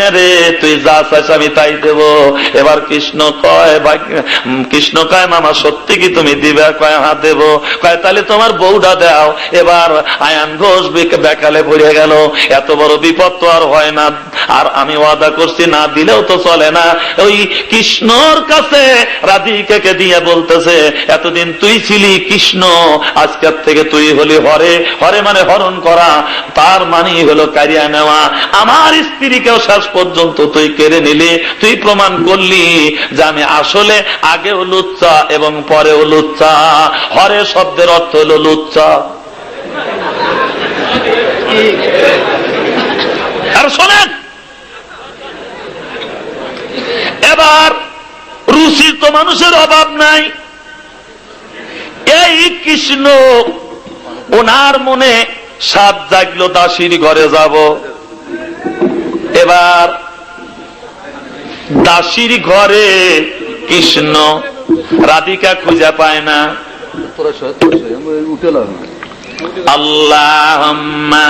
না রে, তুই যা চাস আমি তাই দেব। এবার কৃষ্ণ কয় মামা সত্যি কি তুমি দিবে? কয় হ্যাঁ দেব। কয় তাহলে তোমার বউটা দাও। এবার আয়ান ঘোষ বেকালে পড়ে গেল। এত বড় বিপদ তো আর হয় না, আর আমি ওয়াদা করছি না দিলেও তো চলে না। ওই কৃষ্ণর কাছে রাধিকাকে দিয়ে বলতেছে, এতদিন তুই ছিলি কৃষ্ণ, আজকের থেকে তুই হলি হরে। হরে মানে হরণ করা, তার মানেই হলো কারিয়া নেওয়া। আমার স্ত্রীকেও শেষ পর্যন্ত তুই কেড়ে নিলি। তুই প্রমাণ করলি যে আমি আসলে আগেও লুচ্চা এবং পরেও লুচ্চা। হরে শব্দের অর্থ হলো লুচ্চা। আর শোনেন, এবার রুচির তো মানুষের অভাব নাই। এই কৃষ্ণ ওনার মনে সাত জাগলো দাসীর ঘরে যাব। এবার দাসীর ঘরে কৃষ্ণ রাধিকা খুঁজে পায় না। আল্লাহুম্মা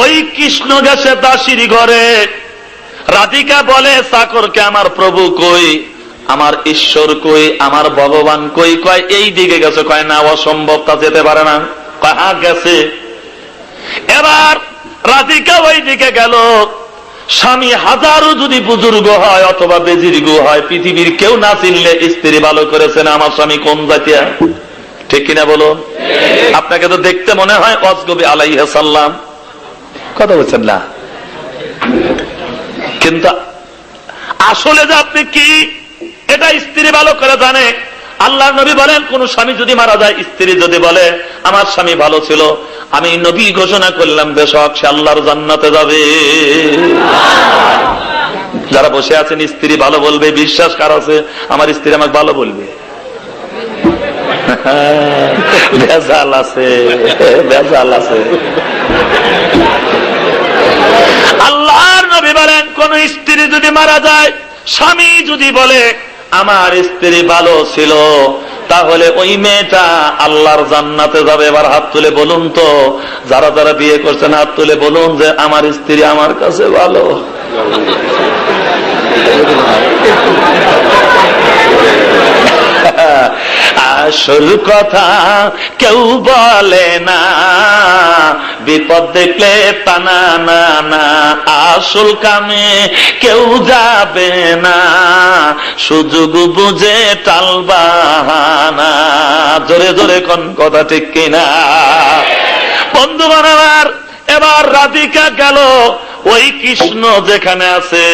ওই কৃষ্ণ গেছে দাসীর ঘরে। রাধিকা বলে চাকরকে, আমার প্রভু কই, আমার ঈশ্বর কই, আমার ভগবান কই? কয় এই দিকে গেছে। কয় না, অসম্ভব, তা যেতে পারে না। কয় হ্যাঁ গেছে। এবার রাধিকা ওই দিকে গেল। স্বামী হাজারো যদি বুজুর্গ হয় অথবা বেজির্গ হয়, পৃথিবীর কেউ না চিনলে স্ত্রী ভালো করেছেন আমার স্বামী কোন জাতীয়, ঠিক কিনা বলো? আপনাকে তো দেখতে মনে হয় অজগবি আলাইহিস সালাম, কথা বলছেন না, কিন্তু আসলে যে আপনি কি, এটা স্ত্রী ভালো করে জানে। আল্লাহ নবী বলেন, কোন স্বামী যদি মারা যায়, স্ত্রী যদি বলে আমার স্বামী ভালো ছিল, আমি নবী ঘোষণা করলাম বেশক সে আল্লাহর জান্নাতে যাবে। যারা বসে আছেন স্ত্রী ভালো বলবে, বিশ্বাস কার আছে আমার স্ত্রী আমাকে ভালো বলবে? ভেজাল আছে, ভেজাল আছে। আল্লাহর নবী বলেন, কোন স্ত্রী যদি মারা যায়, স্বামী যদি বলে আমার স্ত্রী ভালো ছিল, তাহলে ওই মেয়েটা আল্লাহর জান্নাতে যাবে। এবার হাত তুলে বলুন তো, যারা যারা বিয়ে করছেন হাত তুলে বলুন যে আমার স্ত্রী আমার কাছে ভালো। আসল কথা কেউ বলে না, বিপদ দেখলে টানা না না, আসল কামে কেউ যাবে না, সুযোগ বুঝে টাল বাহানা। জোরে জোরে কোন কথা ঠিক কিনা? বন্ধু বানাবার এবার রাধিকা গেল। ওই কৃষ্ণ যেখানে আছে,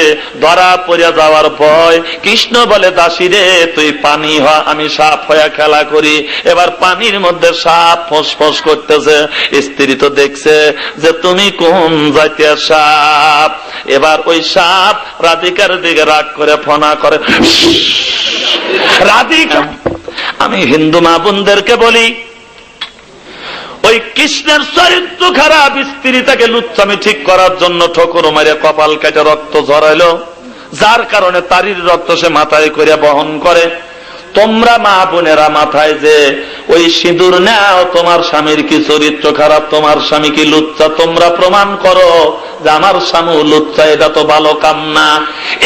ধরা পড়ে যাওয়ার ভয়। কৃষ্ণ বলে দাসীরে তুই পানি হ, আমি সাপ হয়ে খেলা করি। এবার পানির মধ্যে সাপ ফসফস করতেছে। স্ত্রী তো দেখছে যে তুমি কোন জাতীয় সাপ। এবার ওই সাপ রাধিকার দিকে রাগ করে ফনা করে। রাধিকা, আমি হিন্দু মা বোনদেরকে বলি, ওই কৃষ্ণের চরিত্র খারাপ, স্ত্রী তাকে লুচ্চামি ঠিক করার জন্য ঠোকর মারে কপাল কেটে রক্ত ঝরাইল, যার কারণে তারির রক্ত সে মাথায় করে বহন করে। তোমরা মা বোনেরা মাথায় যে ওই সিঁদুর নাও, তোমার স্বামীর কি চরিত্র খারাপ, তোমার স্বামী কি লুচ্চা, তোমরা প্রমাণ করো যে আমার স্বামী লুচ্চা, এটা তো ভালো কাম না।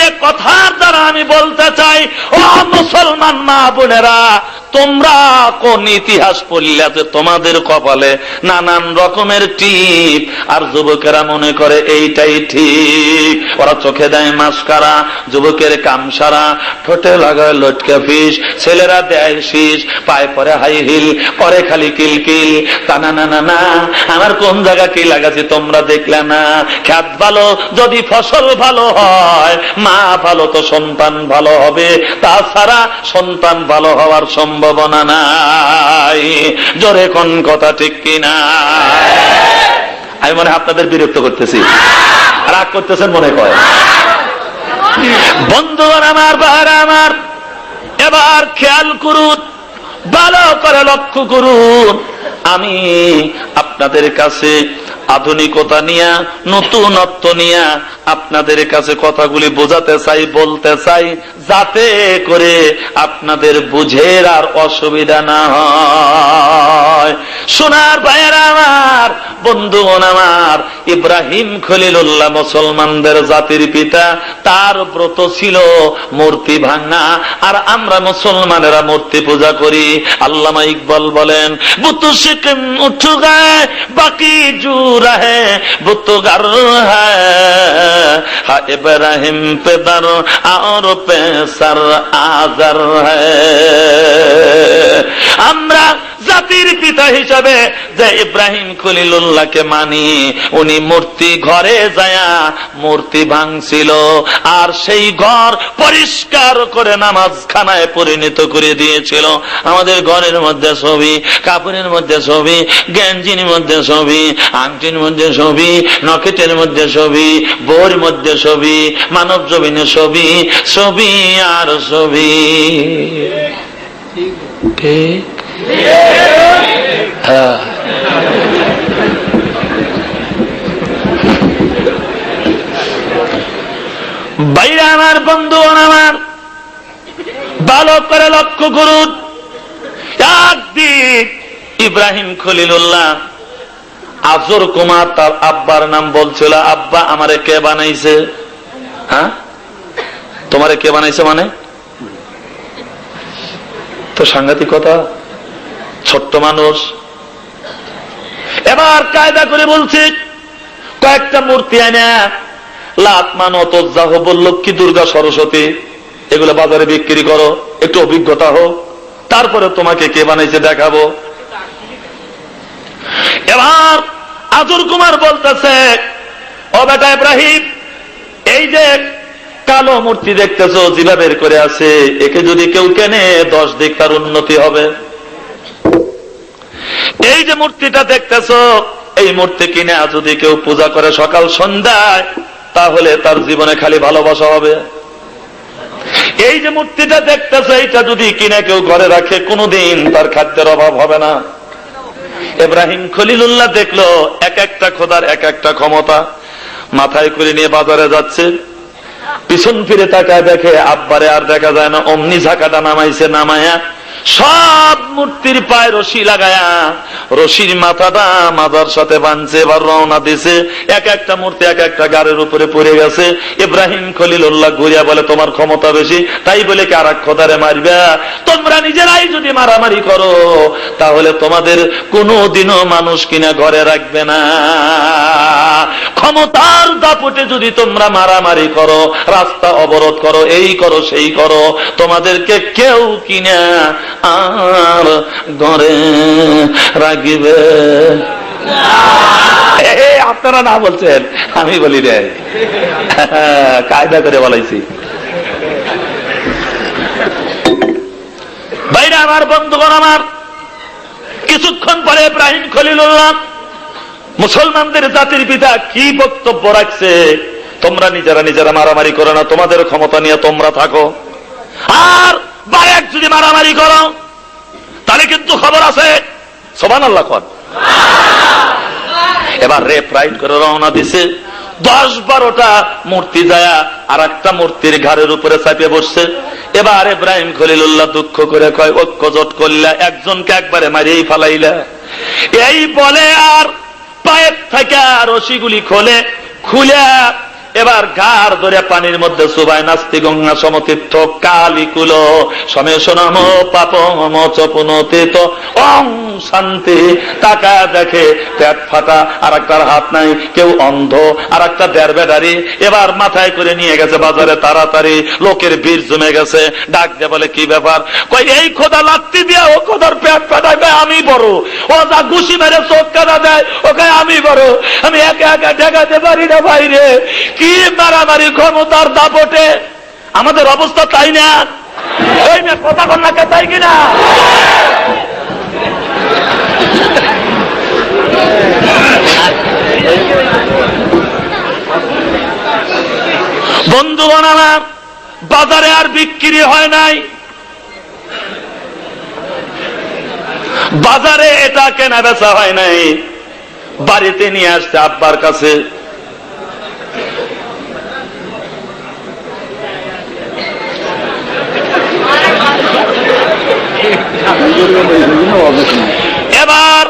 এ কথার দ্বারা আমি বলতে চাই, ও মুসলমান মা বোনেরা, তোমরা কোন ইতিহাস পড়লে যে তোমাদের কপালে নানান রকমের টিপ, আর যুবকেরা মনে করে এইটাই ঠিক। ওরা চোখে দেয় মাস্কারা, যুবকের কামসারা, ঠোঁটে লাগায় লটকা ফিস, ছেলেরা দেয় শীষ, পায়ে পরে হাই হিল, করে খালি কিলকিল। তা না না না না, আমার কোন জায়গা কি লাগাছি তোমরা দেখলে না? খেত ভালো যদি ফসল ভালো হয়, মা ভালো তো সন্তান ভালো হবে, তাছাড়া সন্তান ভালো হওয়ার সম্ভাবনা নাই। জোরে কোন কথা ঠিক কিনা? আমি মনে হয় আপনাদের বিরক্ত করতেছি, রাগ করতেছেন মনে হয়। বন্ধুগণ আমার, ভাইরা আমার, এবার খেয়াল করুন, ভালো করে লক্ষ্য করুন। আমি আপনাদের কাছে আধুনিকতা নিয়া, নতুনত্ব নিয়া আপনাদের কাছে কথাগুলি বোঝাতে চাই, বলতে চাই, যাতে করে আপনাদের বুঝের আর অসুবিধা না হয়। সোনার ভাইয়েরা আমার, বন্ধুগণ আমার, ইব্রাহিম খলিলুল্লাহ মুসলমানদের জাতির পিতা। তার ব্রত ছিল মূর্তি ভাঙা, আর আমরা মুসলমানেরা মূর্তি পূজা করি। আল্লামা ইকবাল বলেন, বুতু শিকিম উঠ গায়ে বাকি জু রহে বুতগার হ্যাঁ ইব্রাহিম পেদার আর পেসার আজার হ্যাঁ। আমরা জাতির পিতা হিসাবে যে ইব্রাহিম খলিলুল্লাহকে মানি, উনি মূর্তি ঘরে যায়া মূর্তি ভাঙছিল, আর সেই ঘর পরিষ্কার করে নামাজখানায় পরিণত করে দিয়েছিল। আমাদের ঘরের মধ্যে ছবি, কাপড়ের মধ্যে ছবি, গেঞ্জির মধ্যে ছবি, আংটির মধ্যে ছবি, নকেটের মধ্যে ছবি, বইয়ের মধ্যে ছবি, মানব জমিনে ছবি, ছবি আর ছবি। ঠিক বাইরে আমার বন্ধু আমার, ভালো করে লক্ষ্য করুন। একদিন ইব্রাহিম খলিলুল্লাহ আজর কুমার তার আব্বার নাম বলছিল, আব্বা আমারে কে বানাইছে? হ্যাঁ, তোমারে কে বানাইছে? মানে তো সাংঘাতিক কথা, ছোট্ট মানুষ। এবার কায়দা করে বলছে, কয়েকটা মূর্তি আনা লাত মানত জাহবল লক্ষ্মী দুর্গা সরস্বতী এগুলো বাজারে বিক্রি করো, একটু অভিজ্ঞতা হোক, তারপরে তোমাকে কে বানাইছে দেখাবো। এবার আজর কুমার বলতেছে, ও বেটা ইব্রাহিম, এই যে কালো মূর্তি দেখতেছো জিভা বের করে আছে, একে যদি কেউ কেনে 10 দিক তার উন্নতি হবে। এই যে মূর্তিটা দেখতেছো, এই মূর্তি কিনে যদি কেউ পূজা করে সকাল সন্ধ্যায়, তাহলে তার জীবনে খালি ভালোবাসা হবে। এই যে মূর্তিটা দেখতেছো, এইটা যদি কিনে কেউ ঘরে রাখে, কোনোদিন তার খাদ্যের অভাব হবে না। ইব্রাহিম খলিলুল্লাহ দেখলো এক একটা খোদার এক একটা ক্ষমতা, মাথায় করে নিয়ে বাজারে যাচ্ছে, পিছন ফিরে তাকায় দেখে আব্বারে আর দেখা যায় না। অমনি ঝাঁকাটা নামাইছে, নামায়া সব মূর্তির পায়ে রশি লাগায়া রশির মাথাটা মাথার সাথে বাঁধছে, এবার রওনা দিছে। এক একটা মূর্তি এক একটা গাড়ির উপরে পড়ে গেছে। ইব্রাহিম খলিলুল্লাহ ঘুরিয়া বলে, তোমার ক্ষমতা বেশি, তাই বলে কি আর এক খোদারে মারবে? তোমরা নিজেরাই যদি মারামারি করো, তাহলে তোমাদের কোনোদিনও মানুষ কিনা ঘরে রাখবে না। ক্ষমতার দাপটে যদি তোমরা মারামারি করো, রাস্তা অবরোধ করো, এই করো সেই করো, তোমাদেরকে কেউ কিনা আর ঘরে রাখবে। আপনারা না বলছেন, আমি বলি রে, কায়দা করে বলাইছি। বাইরে আমার বন্ধুগণ আমার, কিছুক্ষণ পরে ইব্রাহিম খলিলুল্লাহ মুসলমানদের জাতির পিতা কি বক্তব্য রাখছে, তোমরা নিজেরা নিজেরা মারামারি করো না, তোমাদের ক্ষমতা নিয়ে তোমরা থাকো, আর বারেক যদি মারামারি করো তাহলে কিন্তু খবর আছে। সুবহানাল্লাহ। এবার রেপ রাইট করে রওনা দিছে। 10-12টা মূর্তি যায়া আর একটা মূর্তির ঘাড়ের উপরে চাপিয়ে বসছে। এবার ইব্রাহিম খলিলুল্লাহ দুঃখ করে কয়, ঐক্যজোট করলা, একজনকে একবারে মারিয়েই ফালাইলা। এই বলে আর পায়ের থেকে রশিগুলি খুলে এবার ঘাড় ধরে পানির মধ্যে সুবাই নাস্তি গঙ্গা সমতীর্থ কালিকুল সমেশনম পাপম চপুনতীত ওং শান্তি। টাকা দেখে পেট ফাটা, আর একটার হাত নাই, কেউ অন্ধ, আর একটা দেড়বেদারি। এবার মাথায় করে নিয়ে গেছে বাজারে তাড়াতাড়ি, লোকের ভিড় জমে গেছে। ডাক দিয়ে বলে, কি ব্যাপার? কই, এই খোদা লাত্তি দিয়া ও খোদার পেট ফাটায়, আমি বড়। ও যা ঘুষি মেরে চোখ কাটা দেয়, ওকে আমি বড়। আমি একা একা ঠেকাতে পারি না বাইরে। কি মারামারি ক্ষমতার দাপটে আমাদের অবস্থা, তাই না? এই মেয়ে কথা কন্যাকে, তাই কিনা? বন্ধুগণ আমার, বাজারে আর বিক্রি হয় নাই। বাজারে এটা কেনা বেচা হয় নাই। বাড়িতে নিয়ে আসছে আব্বার কাছে। এবার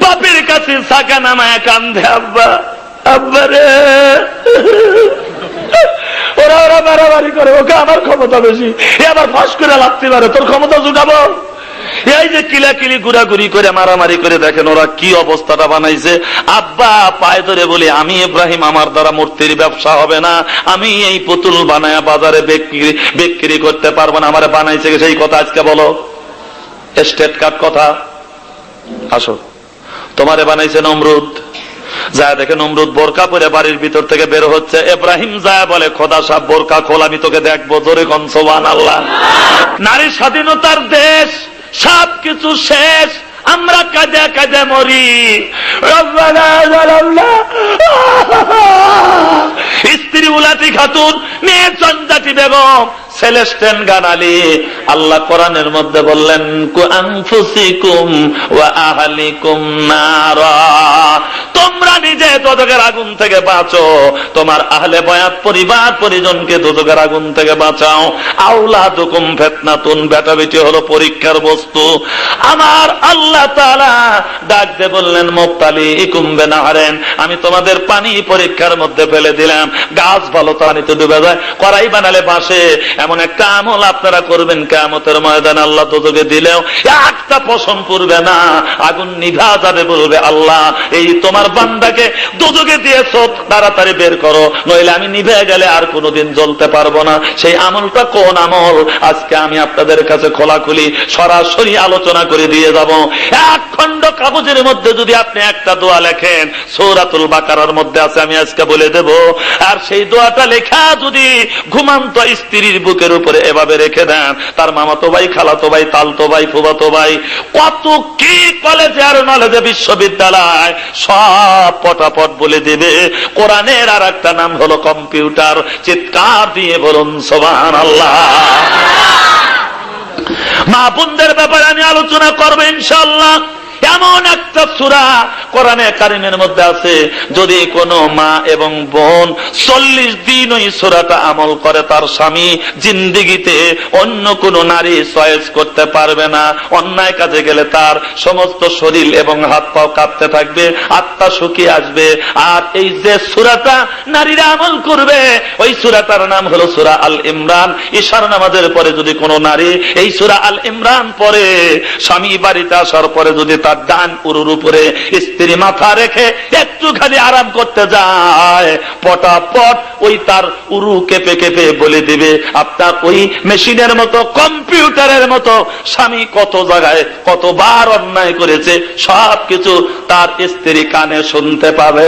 বাপের কাছে ছাকা নামায় কান্দে, আব্বা আব্বা রে। ওরা ওরা মারামারি করে, ওকে আমার ক্ষমতা বেশি, এবার ফাঁস করে লাগতে পারে, তোর ক্ষমতা জুটাবো। এই যে কিলাকিলি ঘুরাঘুরি করে মারামারি করে দেখেন ওরা কি অবস্থাটা বানাইছে। আব্বা পায়ে ধরে বলি, আমি ইব্রাহিম, আমার দ্বারা মূর্তির ব্যবসা হবে না, আমি এই পুতুল বানায়া বাজারে বিক্রি করতে পারবো না, আমার বানাইছে সেই কথা আজকে বলো, স্টেট কার্ড কথা। আসো, তোমারে বানাইছে নমরুদ। যায় দেখে নমরুদ বোরকা পরে বাড়ির ভিতর থেকে বের হচ্ছে। ইব্রাহিম যায় বলে, খোদা সাহেব বোরকা খোল, আমি তোকে দেখবো। জোরে কোন সুবহানাল্লাহ। নারী স্বাধীনতার দেশ, সবকিছু শেষ, আমরা কাঁদে কাঁদে মরি। স্ত্রী উলাতি খাতুন, মেয়ে চন্দাটি বেগম, সেলেস্টেন গানালি। আল্লাহ কোরআনের মধ্যে বললেন, কু আনফুসিকুম ওয়া আহলিকুম নারা, তোমরা নিজে দোজখের আগুন থেকে বাঁচো, তোমার আহলে বয়াত পরিবার পরিজনকে দোজখের আগুন থেকে বাঁচাও। আওলাদুকুম ফিতনাতুন, বেটা বেটি হলো পরীক্ষার বস্তু। আমার আল্লাহ তাআলা ডাক দিয়ে বললেন, মুবতালিকুম বিনাহারিন, আমি তোমাদের পানি পরীক্ষার মধ্যে ফেলে দিলাম। গাছ ভালো পানিতে ডুবে যায়, কড়াই বানালে বাসে। এমন একটা আমল আপনারা করবেন, কিয়ামতের ময়দানে আল্লাহ দোজখে দিলেও একটা পশম পড়বে না, আগুন নিভা যাবে। বলবে, আল্লাহ এই তোমার বান্দাকে দোজখে দিয়েছো, তাড়াতাড়ি বের করো, নইলে আমি নিভে গেলে আর কোনোদিন জ্বলতে পারবো না। সেই আমলটা কোন আমল, আজকে আমি আপনাদের কাছে খোলাখুলি সরাসরি আলোচনা করে দিয়ে যাব। এক খণ্ড কাগজের মধ্যে যদি আপনি একটা দোয়া লেখেন, সূরাতুল বাকারার মধ্যে আছে, আমি আজকে বলে দেব। আর সেই দোয়াটা লেখা যদি ঘুমান্ত স্ত্রীর বুকের উপরে এভাবে রেখে দেন, তার মামাতো ভাই, খালাতো ভাই, তালতো ভাই, ফুফাতো ভাই, কত কি কলেজে আর নলেজে বিশ্ববিদ্যালয় সব পটাপট বলে দেবে। কোরআনের আর একটা নাম হলো কম্পিউটার। চিৎকার দিয়ে বলুন সুবহানাল্লাহ। মা বোনদের ব্যাপারে আমি আলোচনা করবো ইনশাআল্লাহ। এমন একটা সূরা কোরআনে কারিমের মধ্যে আছে, যদি কোনো মা এবং বোন 40 দিন ওই সূরাটা আমল করে, তার স্বামী জিন্দেগিতে অন্য কোন নারী চয়েস করতে পারবে না। অন্যায় কাজে গেলে তার সমস্ত শরীর এবং হাত পাও কাঁপতে থাকবে, আত্মা শুকিয়ে আসবে। আর এই যে সূরাটা নারীরা আমল করবে, ওই সূরাটার নাম হলো সূরা আল ইমরান। ঈশার নামাজের পরে যদি কোনো নারী এই সূরা আল ইমরান পড়ে, স্বামী বাড়িতে আসার পরে যদি তার ডান উরুর উপরে স্ত্রী মাথা রেখে একটুখানি আরাম করতে যায়, পটাপট ওই তার উরু কেঁপে কেঁপে বলে দিবে। আপনার ওই মেশিনের মতো, কম্পিউটারের মতো স্বামী কত জায়গায় কতবার অন্যায় করেছে, সবকিছু তার স্ত্রী কানে শুনতে পাবে।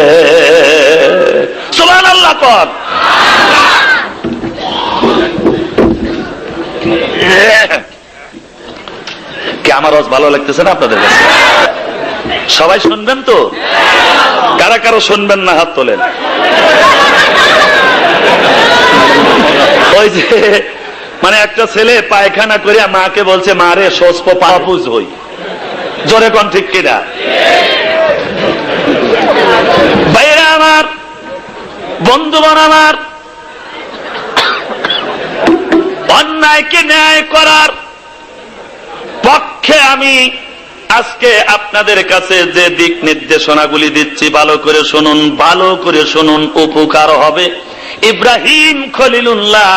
সুবহানাল্লাহ কর। কি আমার আওয়াজ ভালো লাগতেছে না আপনাদের কাছে? সবাই শুনবেন তো? কারা কারো শুনবেন না হাত তোলেন। ওই যে মানে একটা ছেলে পায়খানা করে মাকে বলছে, মা রে সস্প পাপুজ হই। জোরে কোন ঠিক কিনা? ভাইরা আমার, বন্ধুগণ আমার, অন্যায়কে ন্যায় করার পক্ষে আমি আজকে আপনাদের কাছে যে দিক নির্দেশনাগুলি দিচ্ছি, ভালো করে শুনুন, ভালো করে শুনুন, উপকার হবে। ইব্রাহিম খলিলুল্লাহ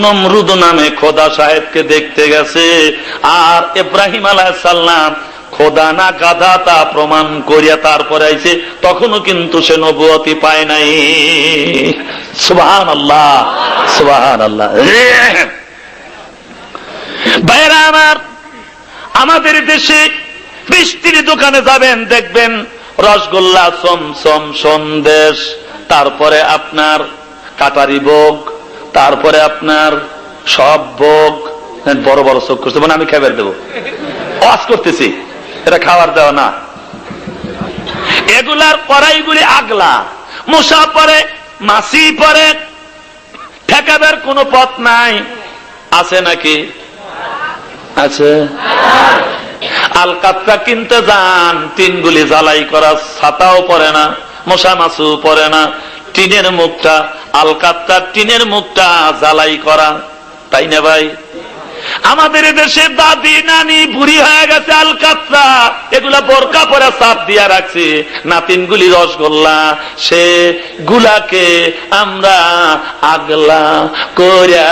নমরুদ নামে খোদা সাহেবকে দেখতে গেছে, আর ইব্রাহিম আলাইহিস সালাম খোদা না গাধা তা প্রমাণ করিয়া তারপরে আইছে, তখনও কিন্তু সে নবুয়তি পায় নাই। সুবহানাল্লাহ, সুবহানাল্লাহ। ভাইরা আমার, আমাদের দেশে মিষ্টির দোকানে যাবেন, দেখবেন রসগোল্লা, চমচম, সন্দেশ, তারপরে আপনার কাটারি ভোগ, তারপরে আপনার সব ভোগ। বড় বড় চোখ করছে, মানে আমি খাবার দেবো, ওয়াজ করতেছি, এটা খাবার দেওয়া না। এগুলার কড়াইগুলি আগলা, মশা পরে, মাছি পরে, ঠেকাবার কোনো পথ নাই। আছে নাকি? আছে। আলকাতরা কিনতে যান, টিনগুলি জ্বালাই করা, ছাতাও পরে না, মশা মাছু পরে না, টিনের মুখটা, আলকাতরা টিনের মুখটা জ্বালাই করা, তাই না ভাই? আমাদের দেশে দাদি নানি বুড়ি হয়ে গেছে, আলকাতরা এগুলা বোরকা পরে চাপ দিয়া রাখছে, নাতিনগুলি রসগোল্লা, সে গুলাকে আমরা আগলা করিয়া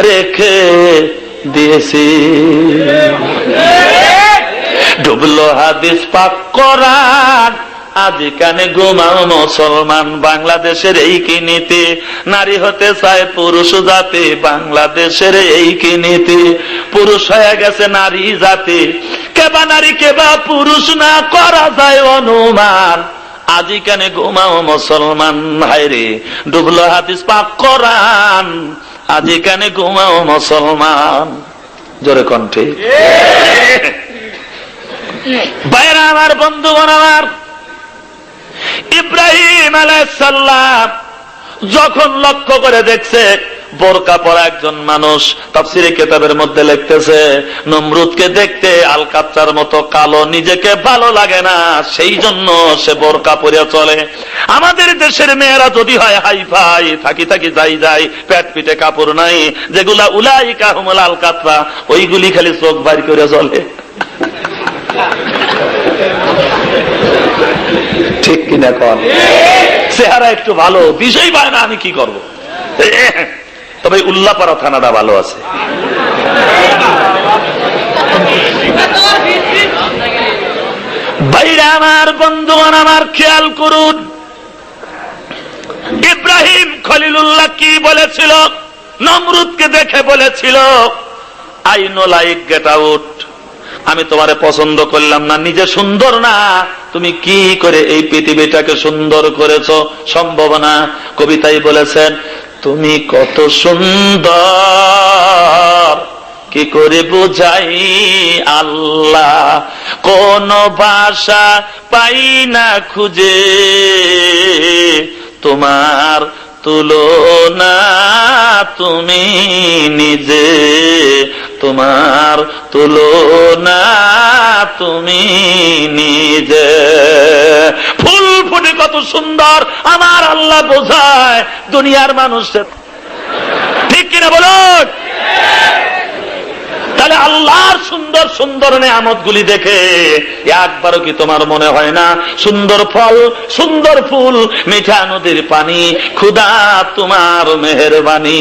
রেখে দিয়েছি। ডুবলো হাদিস পাক কোরআন, আজি কানে ঘুমাও মুসলমান। বাংলাদেশের এই কি নীতি, নারী হতে চায় পুরুষ জাতি, বাংলাদেশের এই কি নীতি, পুরুষ হয়ে গেছে নারী জাতি, কেবা নারী কেবা পুরুষ না করা যায় অনুমান। আজি কানে ঘুমাও মুসলমান, হায়রে ডুবলো হাদিস পাক কোরআন, আজি কানে ঘুমাও মুসলমান। জোরে কণ্ঠে বাইরা আমার, বন্ধুগণ আমার, ইব্রাহিম আলাইহিস সালাম যখন লক্ষ্য করে দেখছে বোরকা পরা একজন মানুষ, তাফসীরে কিতাবের মধ্যে লিখতেছে নমরুদকে দেখতে আলকাতরার মতো কালো নিজেকে ভালো লাগে না, সেই জন্য সে বোরকা পরে চলে। আমাদের দেশের মেয়েরা যদি হয় হাই ফাই, থাকি থাকি যাই যাই, পেট পিঠে কাপড় নাই, যেগুলা উলাইকা হুমুল আলকাতরা, ওইগুলি খালি চোখ বাইর করে চলে। ঠিক কিনা কন? চেহারা একটু ভালো, বিষয় পায় না, আমি কি করব? তবে উল্লাপাড়া থানাটা ভালো আছে। ভাইরা আমার, বন্ধুগণ আমার, খেয়াল করুন ইব্রাহিম খলিলুল্লাহ কি বলেছিল, নমরুদকে দেখে বলেছিল I know like get out, আমি তোমারে পছন্দ করলাম না, নিজে সুন্দর না, তুমি কি করে এই পৃথিবীটাকে সুন্দর করেছো, সম্ভব না। কবিতায় বলেছেন তুমি কত সুন্দর, কি করে বুঝাই আল্লাহ, কোন ভাষা পাই না খুঁজে, তোমার তুলনা তুমি নিজে, তোমার তুলনা তুমি নিজে। ফুল ফুটে কত সুন্দর আমার আল্লাহ বোঝায় দুনিয়ার মানুষের, ঠিক কিনা বলুন? তাহলে আল্লাহর সুন্দর সুন্দর নেয়ামত গুলি দেখে একবারও কি তোমার মনে হয় না সুন্দর ফল, সুন্দর ফুল, মিঠা নদীর পানি, খুদা তোমার মেহেরবানি।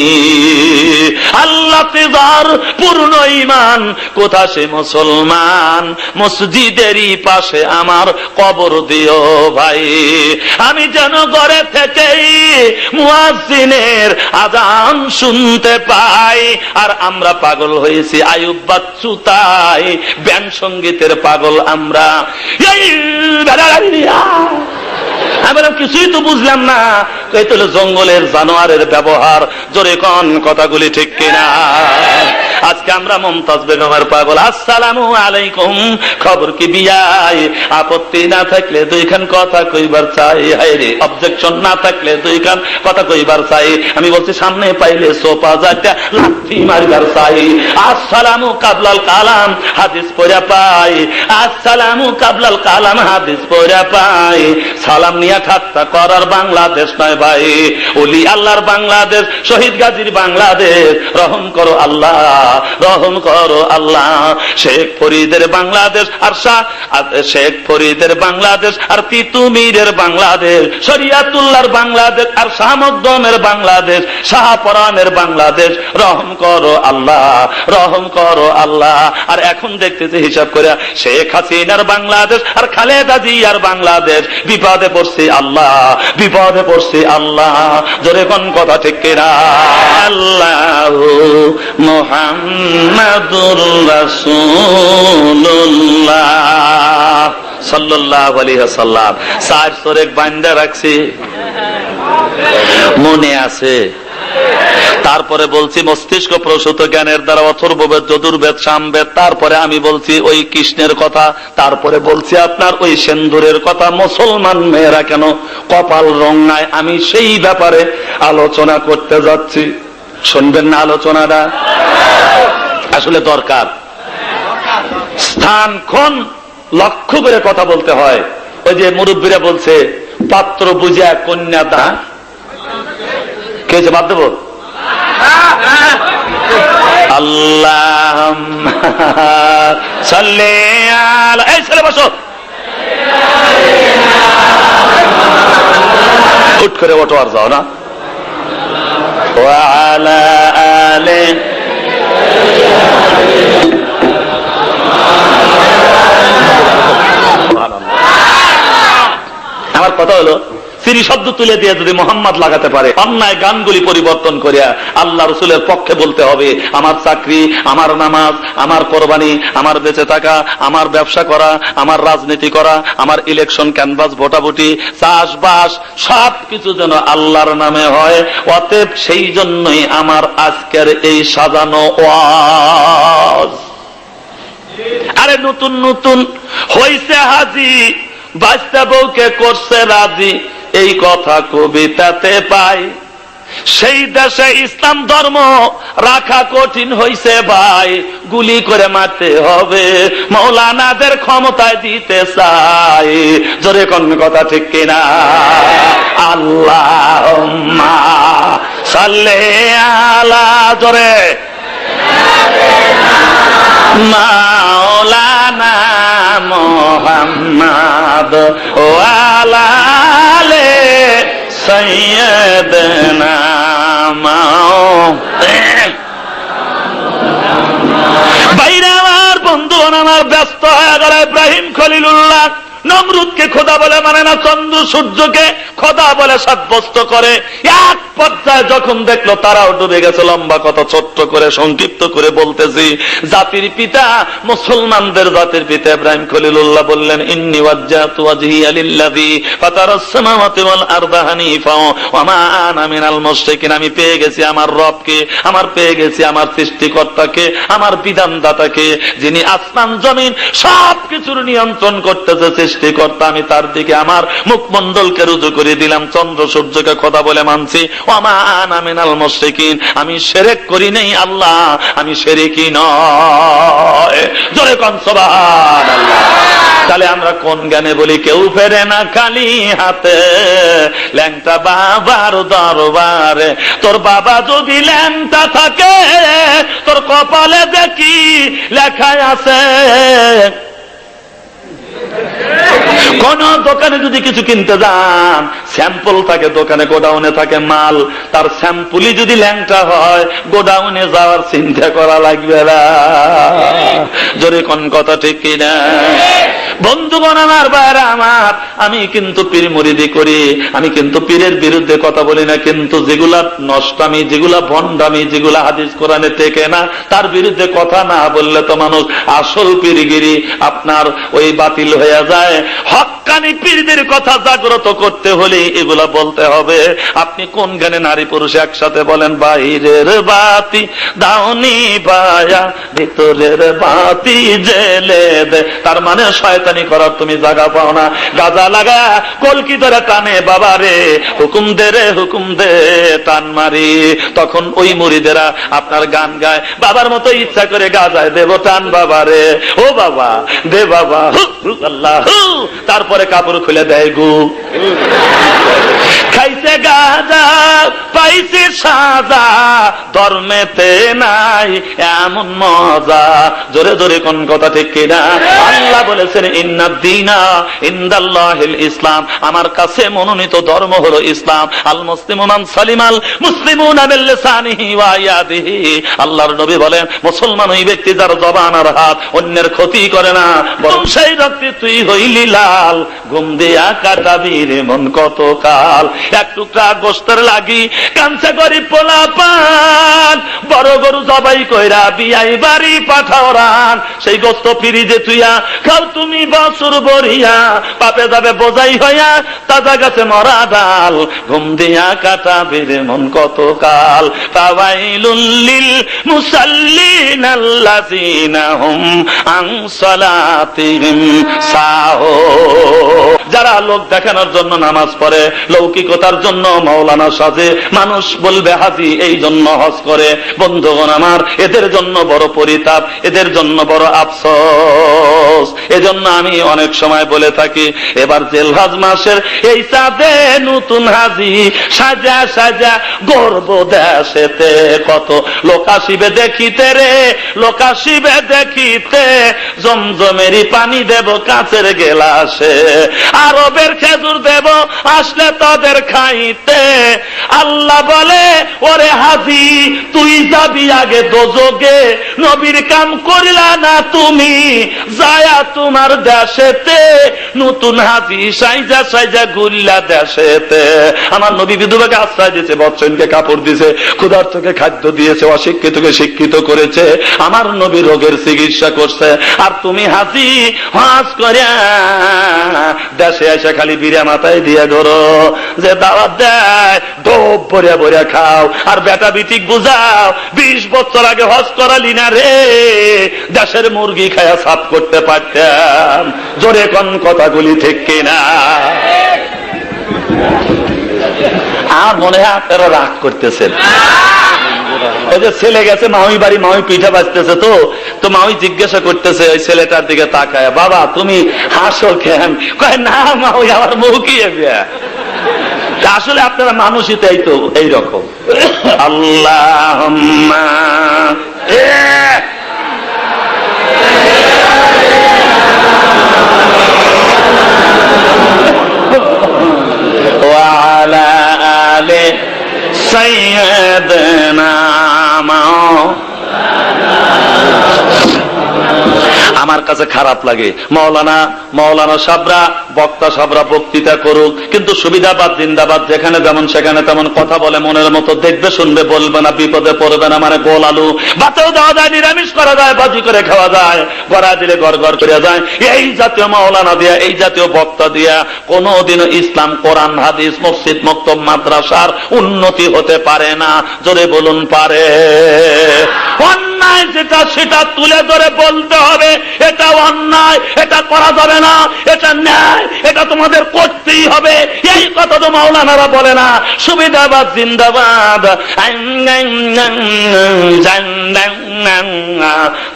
আল্লাহ যার পূর্ণ ঈমান, কোথা সে মুসলমান, মসজিদেরই পাশে আমার কবর দিও ভাই, আমি যেন ঘরে থেকেই মুয়াজ্জিনের আযান শুনতে পাই। আর আমরা পাগল হয়েছি আয়ুব বাচ্চু, তাই ব্যান্ড সঙ্গীতের পাগল আমরা। আমরা কিছুই তো বুঝলাম না, এই তো জঙ্গলের জানোয়ারের ব্যবহার। জোরে কোন কথাগুলি ঠিক কিনা? আজকে আমরা মুমতাজ বেগমের পাগল। আসসালামু আলাইকুম, খবর কি বিয়াই, আপত্তি না থাকলে দুইখান কথা কইবার চাই, হায়রে অবজেকশন না থাকলে দুইখান কথা কইবার চাই। আমি বলছি সামনে পাইলে সোপা যাটা লাঠি মারিবার চাই। আসসালামু কাবলাল কালাম, হাদিস পড়া পাই, আসসালামু কাবলাল কালাম, হাদিস পড়া পাই। সালাম নিয়ে ঠাট্টা করার বাংলাদেশ নয় ভাই, ওলি আল্লাহর বাংলাদেশ, শহীদ গাজীর বাংলাদেশ। রহম করো আল্লাহ, রহম করো আল্লাহ। শেখ ফরিদের বাংলাদেশ আর শেখ ফরিদের বাংলাদেশ আর তিতুমিরের বাংলাদেশ, শরিয়াতুল্লাহর বাংলাদেশ আর শাহ মকদমের বাংলাদেশ, শাহপরানের বাংলাদেশ। রহম করো আল্লাহ, রহম করো আল্লাহ। আর এখন দেখতেছি হিসাব করে শেখ হাসিনার বাংলাদেশ আর খালেদা জিয়ার বাংলাদেশ। বিপদে পড়ছি আল্লাহ, বিপদে পড়ছি আল্লাহ। জোরে কোন কথা ঠিক কিনা? আল্লাহু মুহাম্মাদুর রাসূলুল্লাহ সাল্লাল্লাহু আলাইহি ওয়াসাল্লাম। চার সরেক বান্দা রাখছি, মনে আছে? তারপরে বলছি মস্তিষ্ক প্রসূত জ্ঞানের দ্বারা অথর্ববেদ, যজুর্বেদ, সামবেদ। তারপরে আমি বলছি ওই কৃষ্ণের কথা। তারপরে বলছি আপনার ওই সিন্দুরের কথা। মুসলমান মেয়েরা কেন কপাল রঙায়, আমি সেই ব্যাপারে আলোচনা করতে যাচ্ছি। শুনবেন না আলোচনাটা? আসলে দরকার। স্থানক্ষণ লক্ষ্য করে কথা বলতে হয়। ওই যে মুরব্বীরা বলছে পাত্র বুঝা কন্যা দা, কে হচ্ছে বাদ দেব? আল্লাহ সাল্লি আলা, এই ছেলে বসো, হুট করে ওঠো আর যাও না। ওয়া আলা আলি, আমার কথা হলো ফিরি শব্দ তুলে দিয়ে যদি মোহাম্মদ লাগাতে পারে, অন্যায় গানগুলি পরিবর্তন করিয়া আল্লাহ রসুলের পক্ষে বলতে হবে, আমার চাকরি, আমার নামাজ, আমার কোরবানি, আমার বেঁচে থাকা, আমার ব্যবসা করা, আমার রাজনীতি করা, আমার ইলেকশন ক্যানভাস, ভোটাভুটি, চাষবাস, সবকিছু যেন আল্লাহর নামে হয়। অতএব সেই জন্যই আমার আজকের এই সাজানো ওয়াজ। আরে নতুন নতুন হইছে হাজি, বাচ্চা বউকে করছে রাজি, এই কথা কবিতাতে পাই। সেই দেশে ইসলাম ধর্ম রাখা কঠিন হইছে ভাই, গুলি করে মারতে হবে, মৌলানাদের ক্ষমতায় দিতে চাই। জোরে কোন কথা ঠিক কিনা? আল্লাহুম্মা সাল্লি আলা, জোরে মাওলানা মুহাম্মদ ওয়া আলা আলি সাইয়্যিদিনা। বাইরে আমার বন্ধু আমার ব্যস্ত হয়ে গেল। ইব্রাহিম খলিলুল্লাহ নমরুদকে খোদা বলে মানে না, চন্দ্র সূর্যকে খোদা বলে সাব্যস্ত করে। এক পর্যায়ে যখন দেখলো তারাও ডুবে গেছে, লম্বা কথা ছোট্ট করে সংক্ষিপ্ত করে বলতেছি, জাতির পিতা, মুসলমানদের জাতির পিতা ইব্রাহিম খলিলুল্লাহ বললেন, ইন্নী ওয়াজ্জাহতু ওয়াজহিয়া লিল্লাযী ফাতারাস সামাওয়াতি ওয়াল আরদা হানিফা ওয়া মা আনা মিনাল মুশরিকিন। আমি পেয়ে গেছি আমার রবকে, আমার পেয়ে গেছি আমার সৃষ্টিকর্তাকে, আমার বিধানদাতাকে, যিনি আসমান জমিন সবকিছুর নিয়ন্ত্রণ করতেছে, সৃষ্টিকর্তা। আমি তার দিকে আমার মুখমণ্ডলকে রুজু করে দিলাম, চন্দ্র সূর্যকে খোদা বলে মানছি। ওয়া মা আনা মিনাল মুশরিকিন, আমি শিরক করি নাই আল্লাহ, আমি শিরকি নয়। জোরে কোন সুবহানাল্লাহ। তাহলে আমরা কোন গানে বলি, কেউ ফেরে না খালি হাতে, ল্যাংটা বাবার দরবারে। তোর বাবা যদি ল্যাংটা থাকে, তোর কপালে দেখি লেখা আছে। কোন দোকানে যদি কিছু কিনতে যান, স্যাম্পল থাকে দোকানে, গোডাউনে থাকে মাল, তার স্যাম্পলই যদি ল্যাংটা হয়, গোডাউনে যাওয়ার চিন্তা করা লাগবে না। জোরে কোন কথা ঠিক কিনা? বন্ধুগণ আমার, বাইরে আমার, আমি কিন্তু পীর মুরিদি করি, আমি কিন্তু পীরের বিরুদ্ধে কথা বলি না, কিন্তু যেগুলা নষ্টামি, যেগুলা ভণ্ডামি, যেগুলা হাদিস কোরআনে টেকে না, তার বিরুদ্ধে কথা না বললে তো মানুষ আসল পীরগিরি আপনার ওই বাতিল হয়ে যায়। হক্কানি পীরদের কথা জাগ্রত করতে হলে এগুলা বলতে হবে। আপনি কোন গানে নারী পুরুষ একসাথে বলেন, বাহিরের বাতি দাওনি বায়া, ভিতরের বাতি জেলে দে, তার মানে শয়তানি করার তুমি জায়গা পাও না। গাজা লাগা কলকি ধরে টানে বাবা রে, হুকুম দে রে হুকুম দে, টান মারি। তখন ওই মুরিদেরা আপনার গান গায়, বাবার মতো ইচ্ছা করে গাজায় দেব টান বাবা রে, ও বাবা দে বাবা, আল্লাহ, তারপরে কাপড় খুলে দেয় গু। খাইছে গাজা পাইছে সাজা, ধর্মেতে নাই এমন মজা। জোরে জোরে কোন কথা ঠিক কিনা? আল্লাহ বলেছেন, ইন্নাদ দীনা ইনদাল্লাহিল ইসলাম, আমার কাছে মনোনীত ধর্ম হলো ইসলাম। আল মুসলিমু মান সালিমাল মুসলিমুনা মিন লিসানিহি ওয়া ইয়াদিহি। আল্লাহর নবী বলেন, মুসলমান ওই ব্যক্তি যার জবান আর হাত অন্যের ক্ষতি করে না, বরং সেই ব্যক্তি তুই হইলি লাল, ঘুম দিয়া কাটাবি রে মন কত কাল। এক টুকরা গোস্তের লাগি কাঞ্চা করি পোলা পান, বড় গরু জবাই কইরা বিয়াই বাড়ি পাঠাও রান। সেই গোস্ত ফিরিজে তুইয়া খাও তুমি বছর বরিয়া, পাপে যাবে বোঝাই হইয়া তাজা গাছে মরা ডাল, ঘুম দিয়া কাটাবি রে মন কত কাল। ফাওয়াইলুল লিল মুসাল্লিন আল্লাযিনা হুম আন সালাতিহিম সাহুন। যারা লোক দেখানোর জন্য নামাজ পড়ে, লৌকিকতার জন্য মাওলানা সাজে, মানুষ বলবে হাজি এই জন্য হজ করে। বন্ধুগণ আমার, এদের জন্য বড় পরিতাপ, এদের জন্য বড় আফসোস। এজন্য আমি অনেক সময় বলে থাকি, এবার জিলহজ মাসের এই চাঁদে নতুন হাজি সাজা সাজা গর্ব দেশেতে, কত লোক আসিবে দেখিতে রে, লোক আসিবে দেখিতে, জমজমেরই পানি দেব কাঁচের গেলাসে, আরবের খেজুর দেব আসলে তাদের খাইতে। আল্লাহ বলে ওরে হাজি তুই যাবি আগে দোজগে, নবীর কাম করিলা না তুমি যায়া তোমার দেশেতে, নতুন হাজি সাইজা সাইজা ঘুরলা দেশেতে। আমার নবী বিধবাকে আশ্রয় দিয়েছে, বৎসনকে কাপড় দিয়েছে, ক্ষুধার্তকে খাদ্য দিয়েছে, অশিক্ষিতকে শিক্ষিত করেছে, আমার নবী রোগের চিকিৎসা করছে। আর তুমি হাজি হজ করিয়া দেশে এসে খালি বিড়া মাথায় দিয়ে ধরো, যে দাওয়াত দেয় ডোব ভরিয়া ভরিয়া খাও, আর বেটা বিটিক বুঝাও 20 বছর আগে হজ করালি না রে, দেশের মুরগি খায়া সাফ করতে পারতাম। জোরে কোন কথাগুলি ঠিক কিনা? আর মনে হয় আপনারা রাগ করতেছেন। ওই যে ছেলে গেছে মাউই বাড়ি, মাউই পিঠা বাজতেছে, তো মাউই জিজ্ঞাসা করতেছে ওই ছেলেটার দিকে তাকায়, বাবা তুমি হাসো কেন? কয় না মাউই আমার মুখই বিয়া। আসলে আপনারা মানুষই তাই তো এইরকম। আল্লাহুম্মা ওয়া আলা আলি সাইয়্যিদিনা। আমার কাছে খারাপ লাগে মৌলানা সাবরা, বক্তা সাবরা বক্তৃতা করুক, কিন্তু সুবিধাবাদ জিন্দাবাদ, যেখানে যেমন সেখানে তেমন কথা বলে, মনের মতো দেখবে শুনবে, বলবে না, বিপদে পড়বে না। মানে গোল আলু বাতেও দেওয়া যায়, নিরামিষ করা যায়, ভাজি করে খাওয়া যায়, গড়া দিলে গড় গড় করে যায়। এই জাতীয় মাওলানা দিয়া, এই জাতীয় বক্তা দিয়া কোনদিনও ইসলাম, কোরআন, হাদিস, মসজিদ, মক্তব, মাদ্রাসার উন্নতি হতে পারে না। জোরে বলুন পারে? অন্যায় যেটা সেটা তুলে ধরে বলতে হবে, এটা অন্যায়, এটা করা যাবে না, এটা ন্যায়, এটা তোমাদের করতেই হবে। এই কথা তো মাওলানারা বলে না। সুবিধাবাদ জিন্দাবাদ।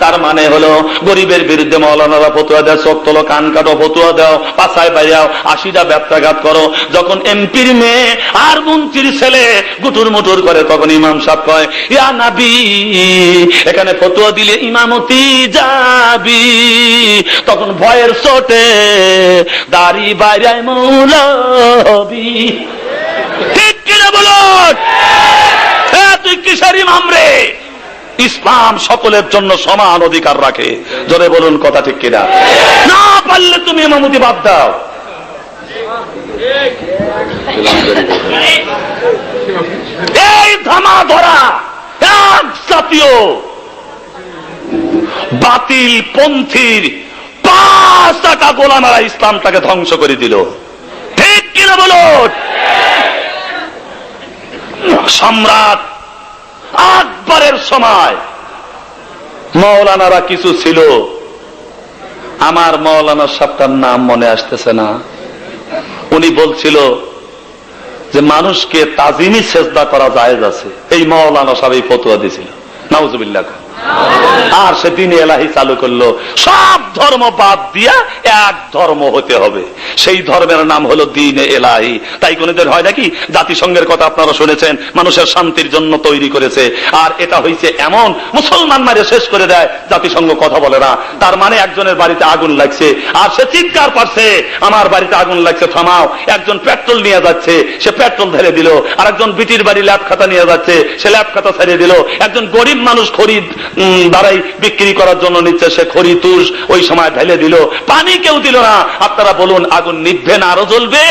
তার মানে হলো গরিবের বিরুদ্ধে মাওলানারা ফতুয়া দেয়, চোখ তোলো, কান কাটো, ফতুয়া দাও, পাছায় বাইরাও, 80টা ব্যবসাঘাত করো। যখন এমপির মেয়ে আর মন্ত্রীর ছেলে গুটুর মুটুর করে, তখন ইমাম সাহেব কয় ইয়া নবী এখানে ফতুয়া দিলে ইমামতি যাবি, তখন ভয়ের চোটে দাড়ি বাইরায় মৌলবি। ঠিক কিনা বলুন? তুই কিসের ইমাম রে? ইসলাম সকলের জন্য সমান অধিকার রাখে। জোরে বলুন কথা ঠিক কিনা? না পারলে তুমি ইমামতি বাদ দাও। এই ধামা ধরা এক জাতীয় বাতিল পন্থীর 5টা গোলামেরা ইসলামটাকে ধ্বংস করে দিল। ঠিক কিনা বলুন? সম্রাট আকবরের সময় মাওলানারা কিছু ছিল, আমার মাওলানা সাহেবটার নাম মনে আসতেছে না, উনি বলছিল যে মানুষকে তাজিমি সেজদা করা জায়েজ আছে। এই মাওলানা সাহেব ফতোয়া দিয়েছিল, নাউজুবিল্লাহ। আর সে দিন এলাহি চালু করলো, সব ধর্ম বাদ দিয়া এক ধর্ম হতে হবে। সেই ধর্মের নাম হলো দিন এলাহি। তাই কোনদিন হয় নাকি? জাতিসংঘের কথা আপনারা শুনেছেন, মানুষের শান্তির জন্য তৈরি করেছে। আর এটা হয়েছে এমন, মুসলমান মারে শেষ করে দেয়, জাতিসংঘ কথা বলে না। তার মানে একজনের বাড়িতে আগুন লাগছে, আর সে চিৎকার পারছে আমার বাড়িতে আগুন লাগছে, থামাও। একজন পেট্রোল নিয়ে যাচ্ছে, সে পেট্রোল ঢেলে দিল। আর একজন বিটির বাড়ি ল্যাব খাতা নিয়ে যাচ্ছে, সে ল্যাব খাতা ছেড়ে দিল। একজন গরিব মানুষ খরিদ দাঁড়াই বিক্রি করার জন্য নিচ্ছে, সে খড়ি তুষ ওই সময় ঢেলে দিল, পানি কেউ দিল না। আপনারা বলুন আগুন নিভবে না আরো জ্বলবে?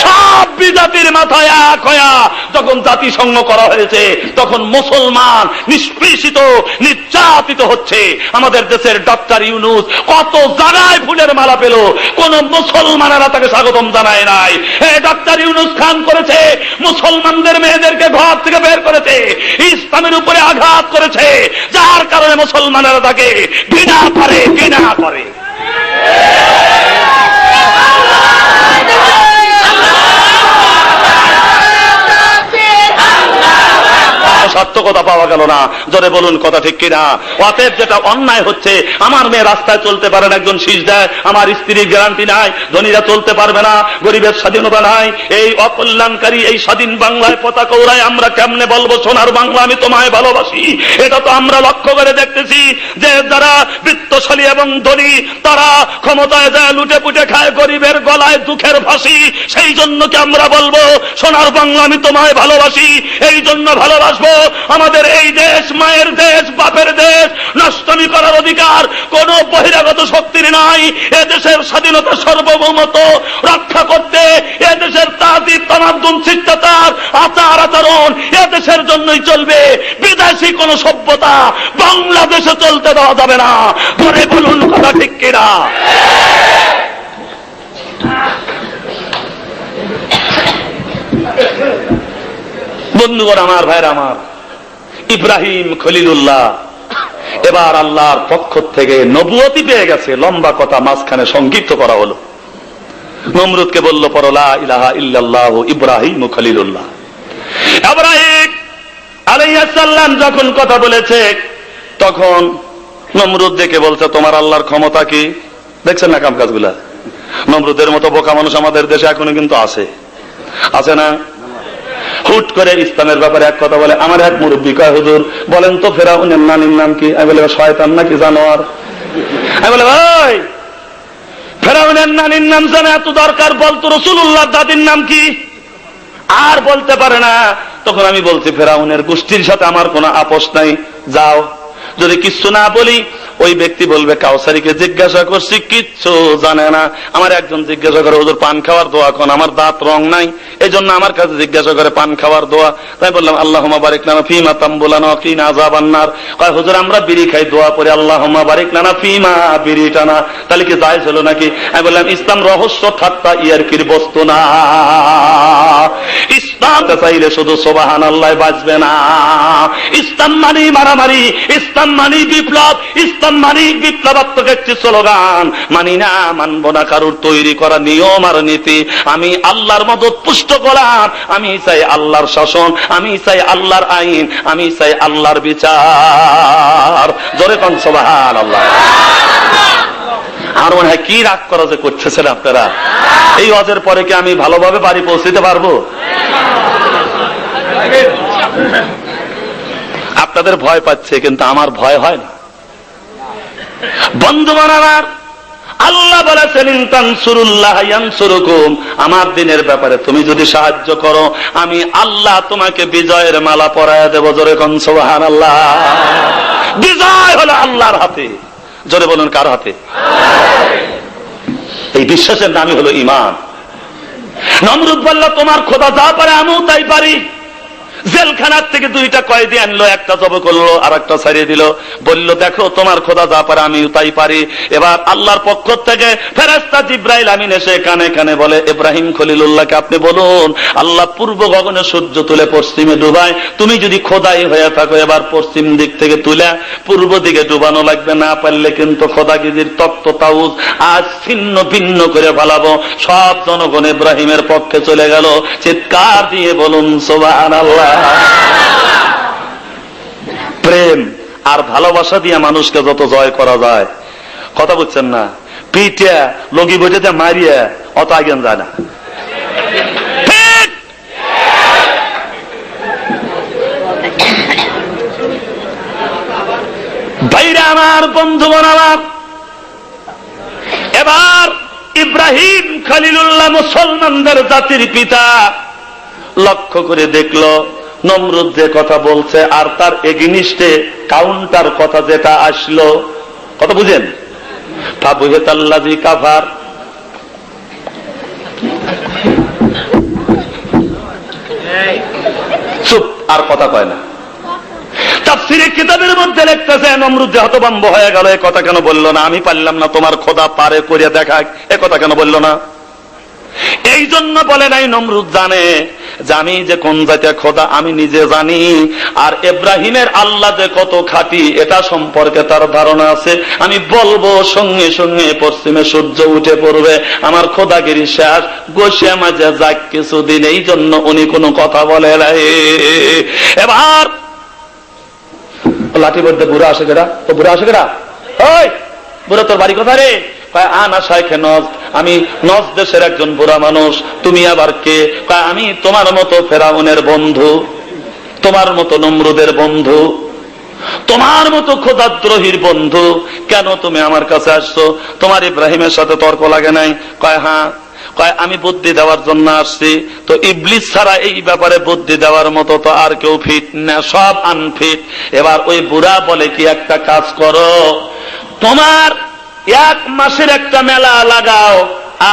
সব বিজাতির মাথায় এক হয়া যখন জাতিসংঘ করা হয়েছে, তখন মুসলমান নিষ্পৃষিত, নির্যাতিত হচ্ছে। আমাদের দেশের ডক্টর ইউনূস কত জায়গায় ফুলের মালা পেল, কোন মুসলমানেরা তাকে স্বাগতম জানায় নাই। ডক্টর ইউনূস খান করেছে, মুসলমানদের মেয়েদেরকে ঘর থেকে বের করেছে, ইসলামের উপরে আঘাত করেছে, যার কারণে মুসলমানেরা তাকে ঘৃণা করে। পাওয়া গেল না। জোরে বলুন কথা ঠিক কিনা? অতএব যেটা অন্যায় হচ্ছে, আমার মেয়ে রাস্তায় চলতে পারে না, একজন শীষ দেয়, আমার স্ত্রীর গ্যারান্টি নাই, ধনীরা চলতে পারবে না, গরিবের স্বাধীনতা নাই। এই অকল্যাণকারী এই স্বাধীন বাংলায় পতাকা ওড়ায় আমরা কেমনে বলবো সোনার বাংলা আমি তোমায় ভালোবাসি? এটা তো আমরা লক্ষ্য করে দেখতেছি যে যারা বিত্তশালী এবং ধনী তারা ক্ষমতায় যায়, লুটে পুটে খায়, গরিবের গলায় দুঃখের ফাঁসি। সেই জন্য কি আমরা বলবো সোনার বাংলা আমি তোমায় ভালোবাসি? এই জন্য ভালোবাসবো আমাদের এই দেশ মায়ের দেশ, বাপের দেশ। নষ্টমী করার অধিকার কোন বহিরাগত শক্তির নাই। এদেশের স্বাধীনতা সার্বভৌমত্ব রক্ষা করতে এদেশের তাজিব তামাদ্দুন শিষ্টাচার আচার আচরণ এদেশের জন্যই চলবে। বিদেশি কোন সভ্যতা বাংলাদেশে চলতে দেওয়া যাবে না। ধরে বলুন কথা ঠিক কিনা? বন্ধুগণ আমার, ভাইরা আমার, ইব্রাহিম খলিলুল্লাহ এবার আল্লাহর পক্ষ থেকে নবুয়তি পেয়ে গেছে। লম্বা কথা মাঝখানে সংক্ষিপ্ত করা হলো। নমরুদকে বলল পড়ো লা ইলাহা ইল্লাল্লাহ ইব্রাহিম খলিলুল্লাহ। ইব্রাহিম আলাইহিস সালাম যখন কথা বলেছে তখন নমরুদ দেখে বলছে তোমার আল্লাহর ক্ষমতা কি? দেখছেন না কাম কাজগুলা? নমরুদের মতো বোকা মানুষ আমাদের দেশে এখনো কিন্তু আছে, আছে না? হুট করে ইসলামের ব্যাপারে এক কথা বলে। আমার এক মুরব্বী কয় হুজুর বলেন তো ফেরাউনের নানির নাম কি? আমি বলে শয়তান নাকি জানোয়ার? আমি বলে ভাই ফেরাউনের নানির নাম জানা এত দরকার, বলতো রাসূলুল্লাহর দাদির নাম কি? আর বলতে পারে না। তখন আমি বলছি ফেরাউনের গোষ্ঠীর সাথে আমার কোনো আপোষ নাই, যাও। যদি কিচ্ছু না বলি ওই ব্যক্তি বলবে কাউসারীকে জিজ্ঞাসা করছি কিচ্ছু জানে না। আমার একজন জিজ্ঞাসা করে হুজুর পান খাওয়ার দোয়া কোন? আমার দাঁত রং নাই, এই জন্য আমার কাছে জিজ্ঞাসা করে পান খাওয়ার দোয়া। তাই বললাম আল্লাহুম্মা বারিক লানা ফীমা তামবুলানা ওয়া কিনা আযাবান নার। কয় হুজুর আমরা বিড়ি খাই, দোয়া পড়ে আল্লাহুম্মা বারিক লানা ফীমা বিড়িটানা। তাহলে কি জায়েজ হলো নাকি? আমি বললাম ইসলাম রহস্য ঠাট্টা ইয়ারকির বস্তু না। ইসলাম চাইলে শুধু সুবহানাল্লাহ বাজবে না। ইসলাম মানে মারামারি, ইসলাম মানে বিপ্লব, ইসলাম মানে বিপ্লবাত্মক একটি স্লোগান। মানি না, মানব না কারুর তৈরি করা নিয়ম আর নীতি। আমি আল্লাহর মদত পুষ্ট গোলাম, আমি চাই আল্লাহর শাসন, আমি চাই আল্লাহর আইন, আমি চাই আল্লাহর বিচার। জোরে কোন সুবহানাল্লাহ। আর মনে হয় কি রাগ করা যে করতেছেন আপনারা? এই ওয়াজের পরে কি আমি ভালোভাবে বাড়ি পৌঁছতে পারবো? আপনাদের ভয় পাচ্ছে কিন্তু আমার ভয় হয় না। বন্ধুগণ আমার, আল্লাহ বলেছেন ইন তানসুরুল্লাহ ইয়ানসুরুকুম। আমার দিনের ব্যাপারে তুমি যদি সাহায্য করো আমি আল্লাহ তোমাকে বিজয়ের মালা পরায়া দেব। জোরে কোন সুবহানাল্লাহ। বিজয় হলো আল্লাহর হাতে। জোরে বলুন কার হাতে? এই বিশ্বাসের নামই হলো ঈমান। নমরুদ বলল তোমার খোদা যা পারে আমিও তাই পারি। জেলখানার থেকে দুইটা কয়েদি আনলো, একটা জব করলো আর একটা ছাড়িয়ে দিল। বলল দেখো তোমার খোদা যা পারে আমিও তাই পারি। এবার আল্লাহর পক্ষ থেকে ফেরেশতা জিবরাইল আমিন এসে কানে কানে বলে ইব্রাহিম খলিলুল্লাহকে আপনি বলুন আল্লাহ পূর্ব গগনে সূর্য তুলে পশ্চিমে ডুবায়, তুমি যদি খোদাই হয়ে থাকো এবার পশ্চিম দিক থেকে তুলে পূর্ব দিকে ডুবানো লাগবে, না পারলে কিন্তু খোদাগিরির তত্ত্ব তাউজ আজ ছিন্ন ভিন্ন করে ফেলাবো। সব জনগণ ইব্রাহিমের পক্ষে চলে গেল। চিৎকার দিয়ে বলুন সুবহানাল্লাহ। প্রেম আর ভালোবাসা দিয়ে মানুষকে যত জয় করা যায়, কথা বুঝছেন না? পিটিয়া লগি বইতে মারিয়া অত আগেন যায় না। ভাইরা আমার, বন্ধুগণ আমার, এবার ইব্রাহিম খলিলুল্লাহ মুসলমানদের জাতির পিতা লক্ষ্য করে দেখলো নমরুদ যে কথা বলছে আর তার এগেনিস্টে কাউন্টার কথা যেটা আসলো, কথা বুঝেন? ফাবুহিতাল্লাযী কাফার, চুপ, আর কথা কয় না। তাফসীরের কিতাবের মধ্যে লিখতেছে নমরুদ যে হতভম্ব হয়ে গেল, এ কথা কেন বললো না? আমি পারলাম না, তোমার খোদা পারে করিয়া দেখা, এ কথা কেন বললো না? এই জন্য বলে নাই। নমরুদ জানে যে আমি যে কোন জাতীয় খোদা আমি নিজে জানি, আর ইব্রাহিমের আল্লাহ যে কত খাঁটি এটা সম্পর্কে তার ধারণা আছে। আমি বলবো সঙ্গে সঙ্গে পশ্চিমে সূর্য উঠে পড়বে, আমার খোদাগিরি শেষ, গোসে মাঝে যাক কিছুদিন। এই জন্য উনি কোনো কথা বলে নাই। এবার লাঠি বলতে বুড়া আসে কেডা? ও বুড়া আসে কেডা? ওই বুড়া তোর বাড়ি কোথায় রে? আনা শাইখে নজদ, আমি নজদ দেশের একজন বুড়া মানুষ। তুমি আবার কে? আমি তোমার মতো ফেরাউনের বন্ধু, তোমার মতো নমরুদের বন্ধু, তোমার মতো খোদাদ্রোহীর বন্ধু। কেন তুমি আমার কাছে আসছো? তোমার ইব্রাহিমের সাথে তর্ক লাগে নাই? কয় হ্যাঁ। কয় আমি বুদ্ধি দেওয়ার জন্য আসছি। তো ইবলিস ছাড়া এই ব্যাপারে বুদ্ধি দেওয়ার মতো তো আর কেউ ফিট না, সব আনফিট। এবার ওই বুড়া বলে কি, একটা কাজ করো, তোমার 1 মাসের একটা মেলা লাগাও,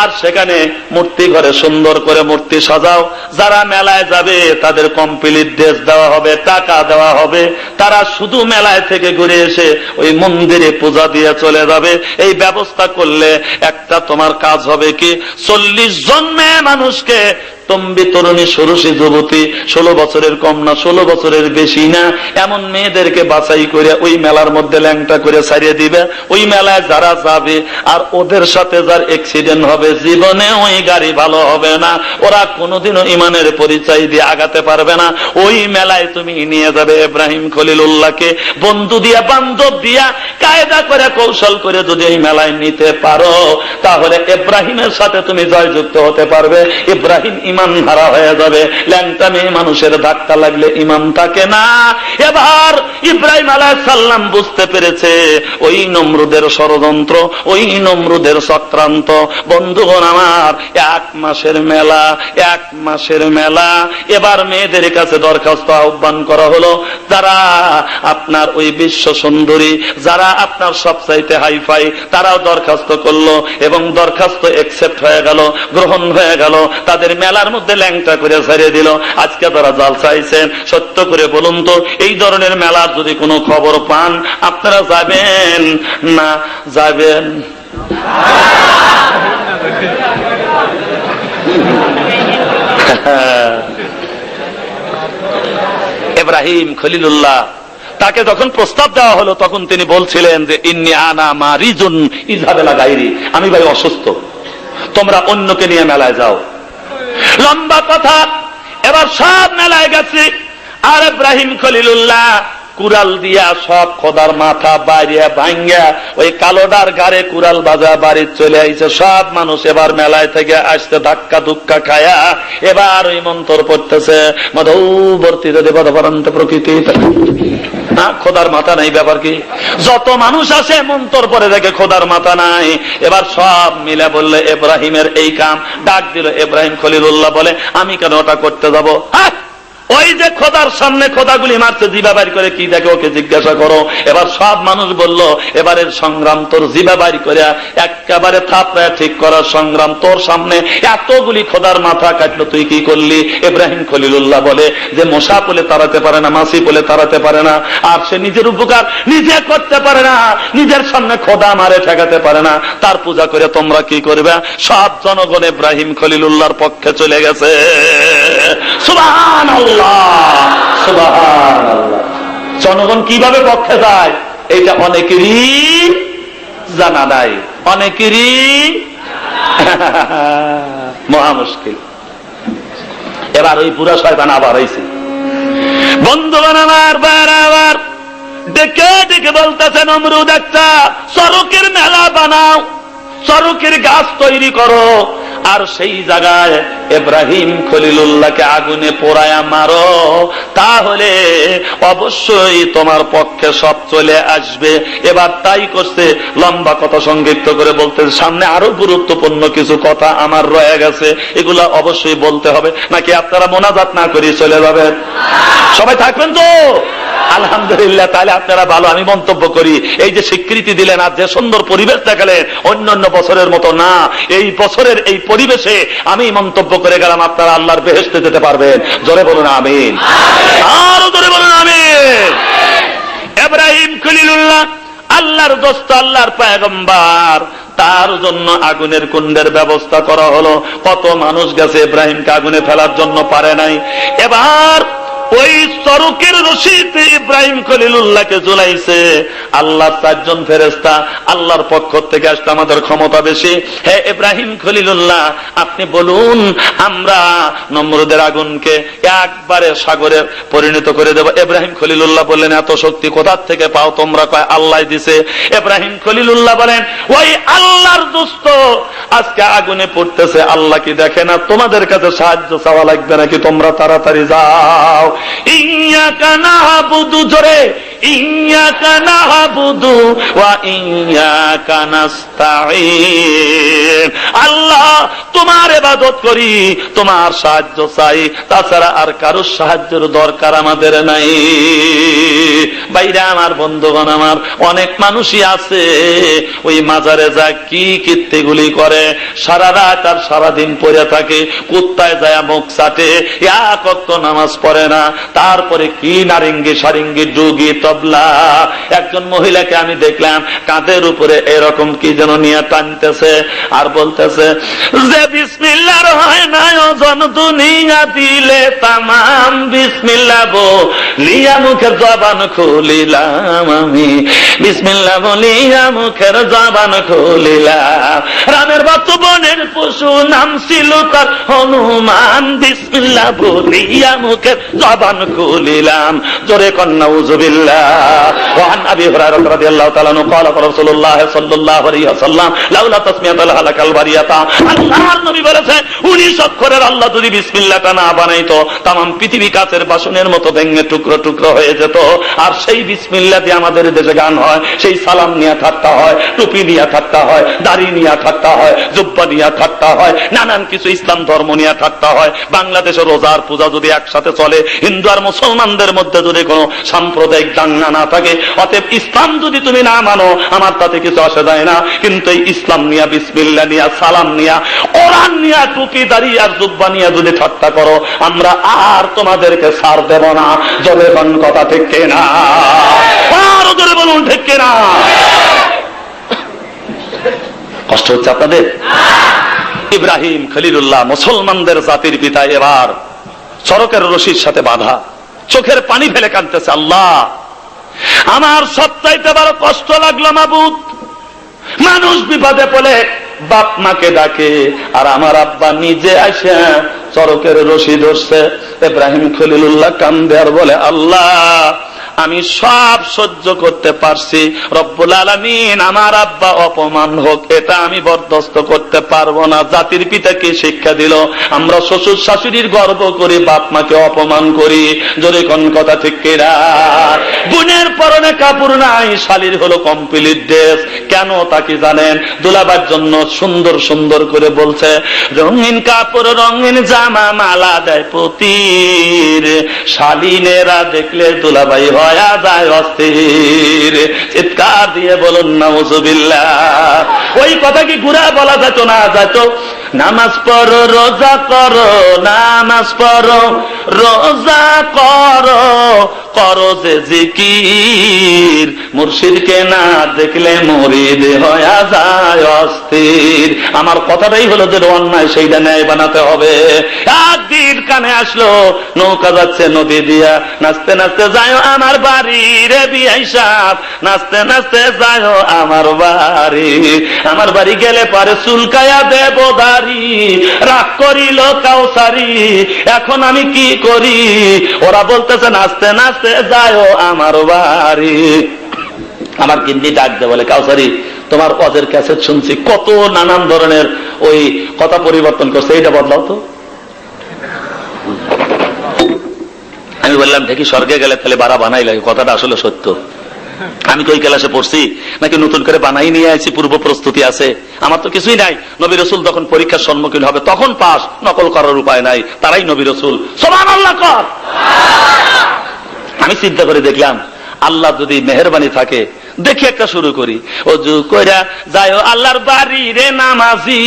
আর সেখানে মূর্তি ঘরে সুন্দর করে মূর্তি সাজাও। যারা মেলায় যাবে তাদের কমপ্লিট ড্রেস দেওয়া হবে, টাকা দেওয়া হবে, তারা শুধু মেলায় থেকে ঘুরে এসে ওই মন্দিরে পূজা দিয়ে চলে যাবে। এই ব্যবস্থা করলে একটা তোমার কাজ হবে কি, 40 জন মেয়ে মানুষকে, তম্বি তরুণী ষোড়শী যুবতী, 16 বছরের কম না 16 বছরের বেশি না, এমন মেয়েদেরকে বাছাই করে ওই মেলার মধ্যে ল্যাংটা করে ছাড়িয়ে দিবে। ওই মেলায় যারা যাবে আর ওদের সাথে যার অ্যাক্সিডেন্ট হবে, জীবনে ওই গাড়ি ভালো হবে না, ওরা কোনোদিনও ইমানের পরিচয় দিয়ে আগাতে পারবে না। ওই মেলায় তুমি নিয়ে যাবে ইব্রাহিম খলিলুল্লাহকে, বন্ধু দিয়া বান্ধব দিয়া কায়দা করে কৌশল করে যদি এই মেলায় নিতে পারো, তাহলে ইব্রাহিমের সাথে তুমি জয়যুক্ত হতে পারবে। ইব্রাহিম ইমান হারা হয়ে যাবে। ল্যাংটা মেয়ে মানুষের ধাক্কা লাগলে ইমান থাকে না। এবার ইব্রাহিম আলাইহিস সালাম বুঝতে পেরেছে ওই নমরুদের ষড়যন্ত্র, ওই নমরুদের চক্রান্ত। বন্ধুগণ আমার, 1 মাসের মেলা, 1 মাসের মেলা। এবার মেয়েদের কাছে দরখাস্ত আহ্বান করা হলো, যারা আপনার ওই বিশ্ব সুন্দরী, যারা আপনার সবচাইতে হাইফাই, তারাও দরখাস্ত করলো এবং দরখাস্ত একসেপ্ট হয়ে গেল, গ্রহণ হয়ে গেল। তাদের মেলার মধ্যে ল্যাংটা করে ছেড়ে দিল। আজকে তারা জাল চাইছেন, সত্য করে বলুন তো, এই ধরনের মেলার যদি কোনো খবর পান, আপনারা যাবেন না যাবেন? ইব্রাহিম খলিলুল্লাহ, তাকে যখন প্রস্তাব দেওয়া হলো তখন তিনি বলছিলেন যে ইন্নী আনা মারিজুন ইযহাবিলা গায়রি, আমি ভাই অসুস্থ, তোমরা অন্যকে নিয়ে মেলায় যাও। লম্বা কথা। এবার সব মেলায় গেছে, আর ইব্রাহিম খলিলুল্লাহ কুড়াল দিয়া সব খোদার মাথা বাইরে ভাঙ্গা ওই কালোডার গাড়ে কুড়াল বাজা বাড়ি চলে আইছে। সব মানুষ এবার মেলায় থেকে আসতে ধাক্কা ধুক্কা খায়া এবার ওই মন্ত্র পড়তেছে, মধুবর্তীতে দেবদপরন্ত প্রকৃতি। খোদার মাথা নাই, ব্যাপার কি? যত মানুষ আসে মন্ত্র পরে দেখে খোদার মাথা নাই। এবার সব মিলে বললে ইব্রাহিমের এই কাম। ডাক দিল ইব্রাহিম খলিলুল্লাহ, বলে আমি কেন ওটা করতে যাব? ওই যে খোদার সামনে খোদাগুলি মারছে, জিবা বাইর করে কি দেখে ওকে জিজ্ঞাসা করো। এবার সব মানুষ বলল, এবারের সংগ্রাম তোর জিবা বাইর করে একেবারে থাপড়ায় ঠিক করার সংগ্রাম। তোর সামনে এতগুলি খোদার মাথা কাটলো, তুই কি করলি? ইব্রাহিম খলিলুল্লাহ বলে যে মশা বলে তাড়াতে পারে না, মাছি বলে তাড়াতে পারে না, আর সে নিজের উপকার নিজে করতে পারে না, নিজের সামনে খোদা মারে ঠেকাতে পারে না, তার পূজা করে তোমরা কি করবে? সব জনগণ ইব্রাহিম খলিলুল্লাহর পক্ষে চলে গেছে। সুবহানাল্লাহ, সুবহানাল্লাহ। জনগণ কিভাবে পক্ষে যায় এটা অনেকেরই জানা নাই, অনেকেরই মহা মুশকিল। এবার ওই পুরা শয়তান আবার হয়েছে। বন্ধুগণ আমার, বারবার ডেকে ডেকে বলতেছে, নমরুদ একটা চরকের মেলা বানাও, চরকের গাছ তৈরি করো, আর সেই জায়গায় ইব্রাহিম খলিলুল্লাহকে আগুনে পোড়ায়া মারো, তাহলে অবশ্যই তোমার পক্ষে সব চলে আসবে। এবার তাই করছে। লম্বা কথা সংক্ষিপ্ত করে বলতে, সামনে আরো গুরুত্বপূর্ণ কিছু কথা আমার রয়ে গেছে, এগুলা অবশ্যই বলতে হবে। নাকি আপনারা মোনাজাত না করে চলে যাবেন? সবাই থাকবেন তো? আলহামদুলিল্লাহ। তাহলে আপনারা ভালো। আমি মন্তব্য করি, এই যে স্বীকৃতি দিলেন আর যে সুন্দর পরিবেশ দেখালেন, অন্যান্য বছরের মতো না, এই বছরের এই পরিবেশে আমি মন্তব্য করে গেলাম আপনারা আল্লাহর বেহেশতে যেতে পারবেন। জোরে বলুন আমিন, আরো জোরে বলুন আমিন। ইব্রাহিম খলিলুল্লাহ আল্লাহর দোস্ত, আল্লাহর পয়গম্বর, তার জন্য আগুনের কুণ্ডের ব্যবস্থা করা হলো। কত মানুষ গেছে ইব্রাহিমকে আগুনে ফেলার জন্য, পারে নাই। এবার ওই চরকের রশিতে ইব্রাহিম খলিলুল্লাহকে ঝুলাইছে আল্লাহর 4 জন ফেরেশতা, আল্লাহর পক্ষ থেকে আসলে আমাদের ক্ষমতা বেশি। হে ইব্রাহিম খলিলুল্লাহ, আপনি বলুন আমরা নমরুদের আগুনকে একবারে সাগরে পরিণত করে দেব। ইব্রাহিম খলিলুল্লাহ বললেন, এত শক্তি কোথা থেকে পাও তোমরা? কয় আল্লাহ দিছে। ইব্রাহিম খলিলুল্লাহ বলেন, ওই আল্লাহর দোস্ত আজকে আগুনে পড়তেছে, আল্লাহ কি দেখে না? তোমাদের কাছে সাহায্য চাওয়া লাগবে নাকি? তোমরা তাড়াতাড়ি যাও। ইয়্যাকা না'বুদু, জোরে ইয়্যাকা না'বুদু ওয়া ইয়্যাকা নাস্তাঈন। আল্লাহ তোমার ইবাদত করি, তোমার সাহায্য চাই, তাছাড়া আর কারো সাহায্যের দরকার আমাদের নাই। বাইরে আমার বন্ধুগণ, আমার অনেক মানুষই আছে ওই মাজারে যা কি কীর্তিগুলি করে, সারা রাত আর সারাদিন পড়ে থাকে, কুত্তায় যায় মুখ চাটে, এক ওয়াক্ত নামাজ পড়ে না, তারপরে কি নারিঙ্গি সারিঙ্গি ডুগি তবলা। একজন মহিলাকে আমি দেখলাম কাঁধের উপরে এরকম কি যেন নিয়ে টানতেছে আর বলতেছে যে বিসমিল্লাহর হয় না ওজন দুনিয়া দিলে তামাম, বিসমিল্লাহ বলিয়া মুখের জবান খুলিলাম আমি, বিসমিল্লাহ বলিয়া মুখের জবান খুলিলাম। রামের বাচ্চা বনের পশু নাম ছিল তার হনুমান, বিসমিল্লাহ বলিয়া মুখের জবান খুলিলাম। জোরে কন্যা উযুবিল্লাহ। ওয়ান আবি হুরায়রা রাদিয়াল্লাহু তাআলা আনহু قال رسول الله صلى الله عليه وسلم লাউলা তাসমিয়াতুল হালাকাল বারিয়াতা। আল্লাহর নবী বলেছেন 19 অক্ষরের আল্লাহ যদি বিসমিল্লাহটা না বানাইতো तमाम পৃথিবী কাচের বাসনের মতো ভেঙে টুকরো টুকরো হয়ে যেত। আর সেই বিসমিল্লাহ দিয়ে আমাদের দেশে গান হয়, সেই সালাম নিয়ে ঠাট্টা হয়, টুপি নিয়ে ঠাট্টা হয়, দাড়ি নিয়ে ঠাট্টা হয়, জুব্বা নিয়ে ঠাট্টা হয়, নানান কিছু ইসলাম ধর্ম নিয়ে ঠাট্টা হয়। বাংলাদেশে রোজার পূজা যদি একসাথে চলে, হিন্দু আর মুসলমানদের মধ্যে যদি কোনো সাম্প্রদায়িক দাঙ্গা না থাকে, অতএব ইসলাম যদি তুমি না মানো আমার তাতে কিছু আসে যায় না। কিন্তু এই ইসলাম নিয়ে, বিসমিল্লাহ নিয়ে, সালাম নিয়ে, কোরআন নিয়ে, টুপি দাড়ি আর জুব্বা নিয়ে যদি ঠাট্টা করো, আমরা আর তোমাদেরকে ছাড় দেব না। জোরে বলুন কথা ঠিক কিনা? আরো জোরে বলুন ঠিক কিনা? কষ্ট হচ্ছে আপনাদের? ইব্রাহিম খলিলুল্লাহ মুসলমানদের জাতির পিতা এবার চরকের রশির সাথে বাঁধা, চোখের পানি ফেলে কাঁদতেছে, আল্লাহ আমার সবচাইতে বড় কষ্ট লাগলো মাবুদ। মানুষ বিপদে পড়ে বাপ মাকে ডাকে, আর আমার আব্বা নিজে আসে চরকের রশি ধরছে। ইব্রাহিম খলিলুল্লাহ কান্দে আর বলে, আল্লাহ আমি সব সহ্য করতে পারছি, রব্বুল আলামিন আমার আব্বা অপমান হোক এটা আমি বরদাস্ত করতে পারবো না। জাতির পিতাকে শিক্ষা দিল, আমরা শ্বশুর শাশুড়ির গর্ব করি, বাপ মাকে অপমান করি। জোরে কোন কথা ঠিক কিনা? বোনের পরনে কাপড় নাই, শালীর হলো কমপ্লিট ড্রেস। কেন তা কি জানেন? দুলাবার জন্য সুন্দর সুন্দর করে বলছে, রঙিন কাপড় রঙিন জামা মালা দেয় পতির, শালীনেরা দেখলে দুলাবাই হয়া যায় অস্থির। চিৎকার দিয়ে বলুন নাউযুবিল্লাহ। ওই কথা কি ঘুরা বলা যেত না? যেত। নামাজ পড়ো রোজা করো, নামাজ পড়ো রোজা করো, করো যে জিকির, মুর্শিদকে না দেখলে মুরিদ হয়া যায় অস্থির। আমার কথাটাই হলো যে অন্যায় সেইটা ন্যায় বানাতে হবে। একদিন কানে আসলো নৌকা যাচ্ছে নদী দিয়া, নাচতে নাচতে যায় আমার বাড়ি রে বিআই সাহেব, নাচতে নাচতে যায় আমার বাড়ি। আমার বাড়ি গেলে পারে চুলকায়া দেব দাড়ি, রাগ করিল কাউসারি, এখন আমি কি করি? ওরা বলতেছে নাচতে নাচতে যায় আমার বাড়ি। আমার কিন্নি ডাকতে বলে, কাউসারি তোমার ওয়াজের ক্যাসেট শুনছি, কত নানান ধরনের ওই কথা পরিবর্তন করছে, এইটা বদলাও তো। আমি বললাম দেখি স্বর্গে গেলে তাহলে বাড়া বানাই লাগে, কথাটা আসলে সত্য। আমি তো ওই ক্লাসে পড়ছি নাকি নতুন করে বানাই নিয়ে আছি, পূর্ব প্রস্তুতি আছে? আমার তো কিছুই নাই। নবী রাসূল যখন পরীক্ষার সম্মুখীন হবে তখন পাস, নকল করার উপায় নাই, তারাই নবী রাসূল। সুবহানাল্লাহ কর। আমি চিন্তা করে দেখলাম আল্লাহ যদি মেহেরবানি থাকে, দেখি একটা শুরু করি। অজু কইরা যায় আল্লাহর বাড়ি রে নামাজি,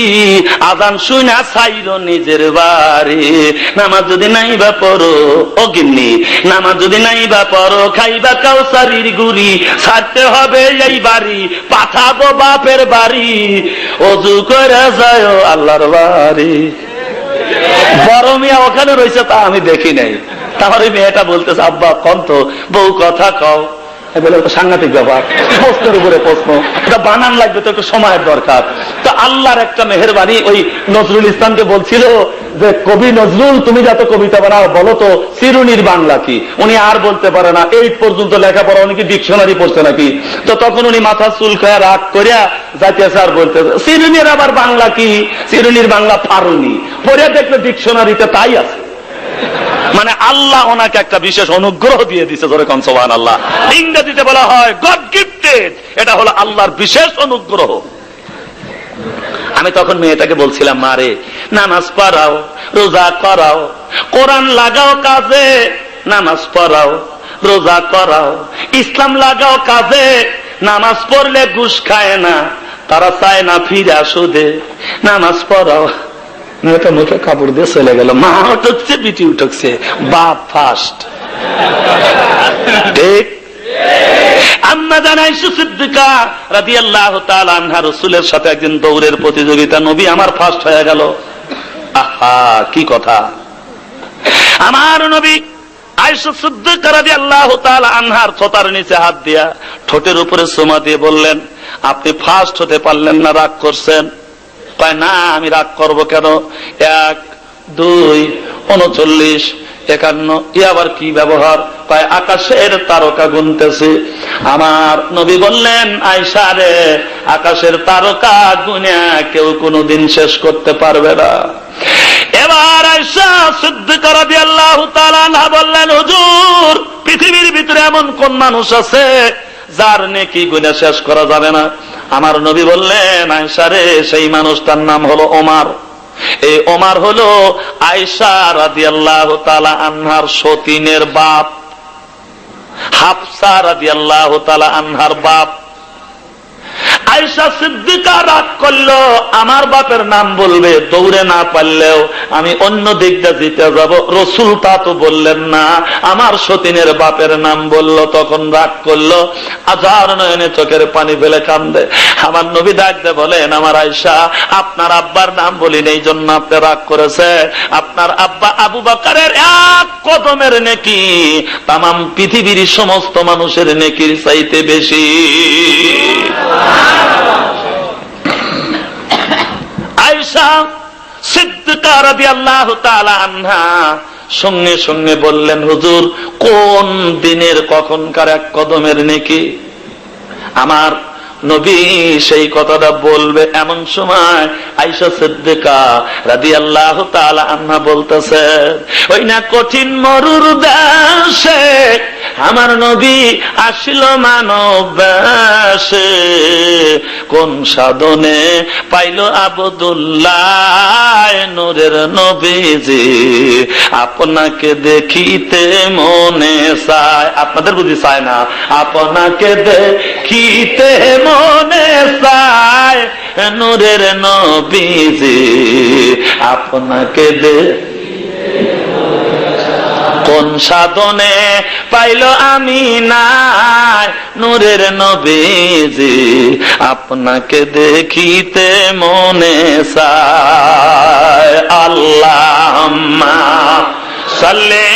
আজান শুনা ছাইরো নিজের বাড়ি। নামাজ যদি নাই বা পড়ো ও গিন্নি, নামাজ যদি নাই বা পড়ো, খাইবা কাউসারির গুড়ি, ছাড়তে হবে এই বাড়ি, পাঠাবো বাপের বাড়ি। অজু কইরা যায় আল্লাহর বাড়ি। বড় মিয়া ওখানে রয়েছে তা আমি দেখি নাই, তাহলে মেয়েটা বলতেছে, আব্বা কন তো, বউ কথা কও। বলে তো সাংঘাতিক ব্যাপার, প্রশ্নের উপরে প্রশ্ন, এটা বানান লাগবে তো একটু সময়ের দরকার। তো আল্লাহর একটা মেহেরবানি, ওই নজরুল ইসলামকে বলছিল যে কবি নজরুল তুমি যত কবিতা বানাও বলো তো চিরুনির বাংলা কি। উনি আর বলতে পারে না, 8 পর্যন্ত লেখাপড়া, উনি কি ডিকশনারি পড়ছে নাকি। তো তখন উনি মাথা চুল খায়া রাগ করিয়া যাইতেছে আর বলতে, চিরুনির আবার বাংলা কি, চিরুনির বাংলা ফারুনি। পড়ে দেখলে ডিকশনারিতে তাই আছে। মানে আল্লাহ ওনাকে একটা বিশেষ অনুগ্রহ দিয়ে দিছে, ধরে কোন সুবহানাল্লাহ। ইংরেজিতে বলা হয় গড গিফটেড, এটা হলো আল্লাহর বিশেষ অনুগ্রহ। আমি তখন মেয়েটাকে বলছিলাম, মারে নামাজ পড়াও, রোজা করাও, কোরআন লাগাও কাজে, নামাজ পড়াও, রোজা করাও, ইসলাম লাগাও কাজে। নামাজ পড়লে ঘুষ খায় না, তারা চায় না ফিরা সুদে, নামাজ পড়াও। মেয়েটা মুখে কাপড় দিয়ে চলে গেল। মা উঠছে, বিটি উঠছে, বাপ ফার্স্ট। ঠিক আম্মা জান আয়েশা সিদ্দিকা রাদিয়াল্লাহু তাআলা আনহা রাসূলের সাথে একদিন দৌড়ের প্রতিযোগিতা, নবী আমার ফার্স্ট হয়ে গেল। আহা কি কথা! আমার নবী আয়েশা সিদ্দিকা রাদিয়াল্লাহু তাআলা আনহার ছোটার নিচে হাত দিয়া ঠোঁটের উপরে চুমা দিয়ে বললেন, আপনি ফার্স্ট হতে পারলেন না, রাগ করছেন? কয় না, আমি রাগ করব কেন? 1, 2, 39, 51, ই আবার কি ব্যবহার? কয় আকাশের তারকা গুনতেছি। আমার নবী বললেন, আয়েশা রে, আকাশের তারকা গুনে কেউ কোনদিন শেষ করতে পারবে না। এবার আয়েশা সিদ্দিকা রাদিয়াল্লাহু তাআলা আনহা বললেন, হুজুর পৃথিবীর ভিতরে এমন কোন মানুষ আছে যার নেকি গুনে শেষ করা যাবে না? আমার নবী বললেন, আয়েশা রে, সেই মানুষটার নাম হলো ওমর। এই ওমর হলো আয়েশা রাদিয়াল্লাহু তাআলা আনহার সতীনের বাপ, হাফসা রাদিয়াল্লাহু তাআলা আনহার বাপ। আয়েশা সিদ্দিকা রাগ করলো, আমার বাপের নাম বলবে, দৌড়ে না পারলেও আমি অন্য দিকটা জিতে যাব। রসুল তা তো বললেন না, আমার সতীনের বাপের নাম বলল, তখন রাগ করলো, আজার নয়নে চোখের পানি ফেলে কান্দে। আমার নবী ডাকতে বলেন, আমার আয়েশা, আপনার আব্বার নাম বলি নেই জন্য আপনি রাগ করেছে। আপনার আব্বা আবু বকরের 1 কদমের নেকি তামাম পৃথিবীর সমস্ত মানুষের নেকির চাইতে বেশি। আয়েশা সিদ্দিকা রাদিয়াল্লাহু তাআলা আনহা সঙ্গে সঙ্গে বললেন, হুজুর কোন দিনের কখনকার 1 কদমের নেকি? আমার নবী সেই কথাটা বলবে এমন সময় আয়েশা সিদ্দিকা রাদিয়াল্লাহু তাআলা আনহা বলতেছে, ওই না কঠিন মরুর দেশে আমার নবী আসিল মানব বেশে, কোন সাধনে পাইল আবদুল্লাহ নূরের নবীজি, আপনাকে দেখিতে মনে চায়। আপনাদের বুঝি চায় না? আপনাকে দেখিতে মনে চায় নূরের নবীজি, আপনাকে কোন সাধনে পাইল আমি নাই নূরের নবীজি, আপনাকে দেখিতে মনে চায়। আল্লাহুম্মা সাল্লি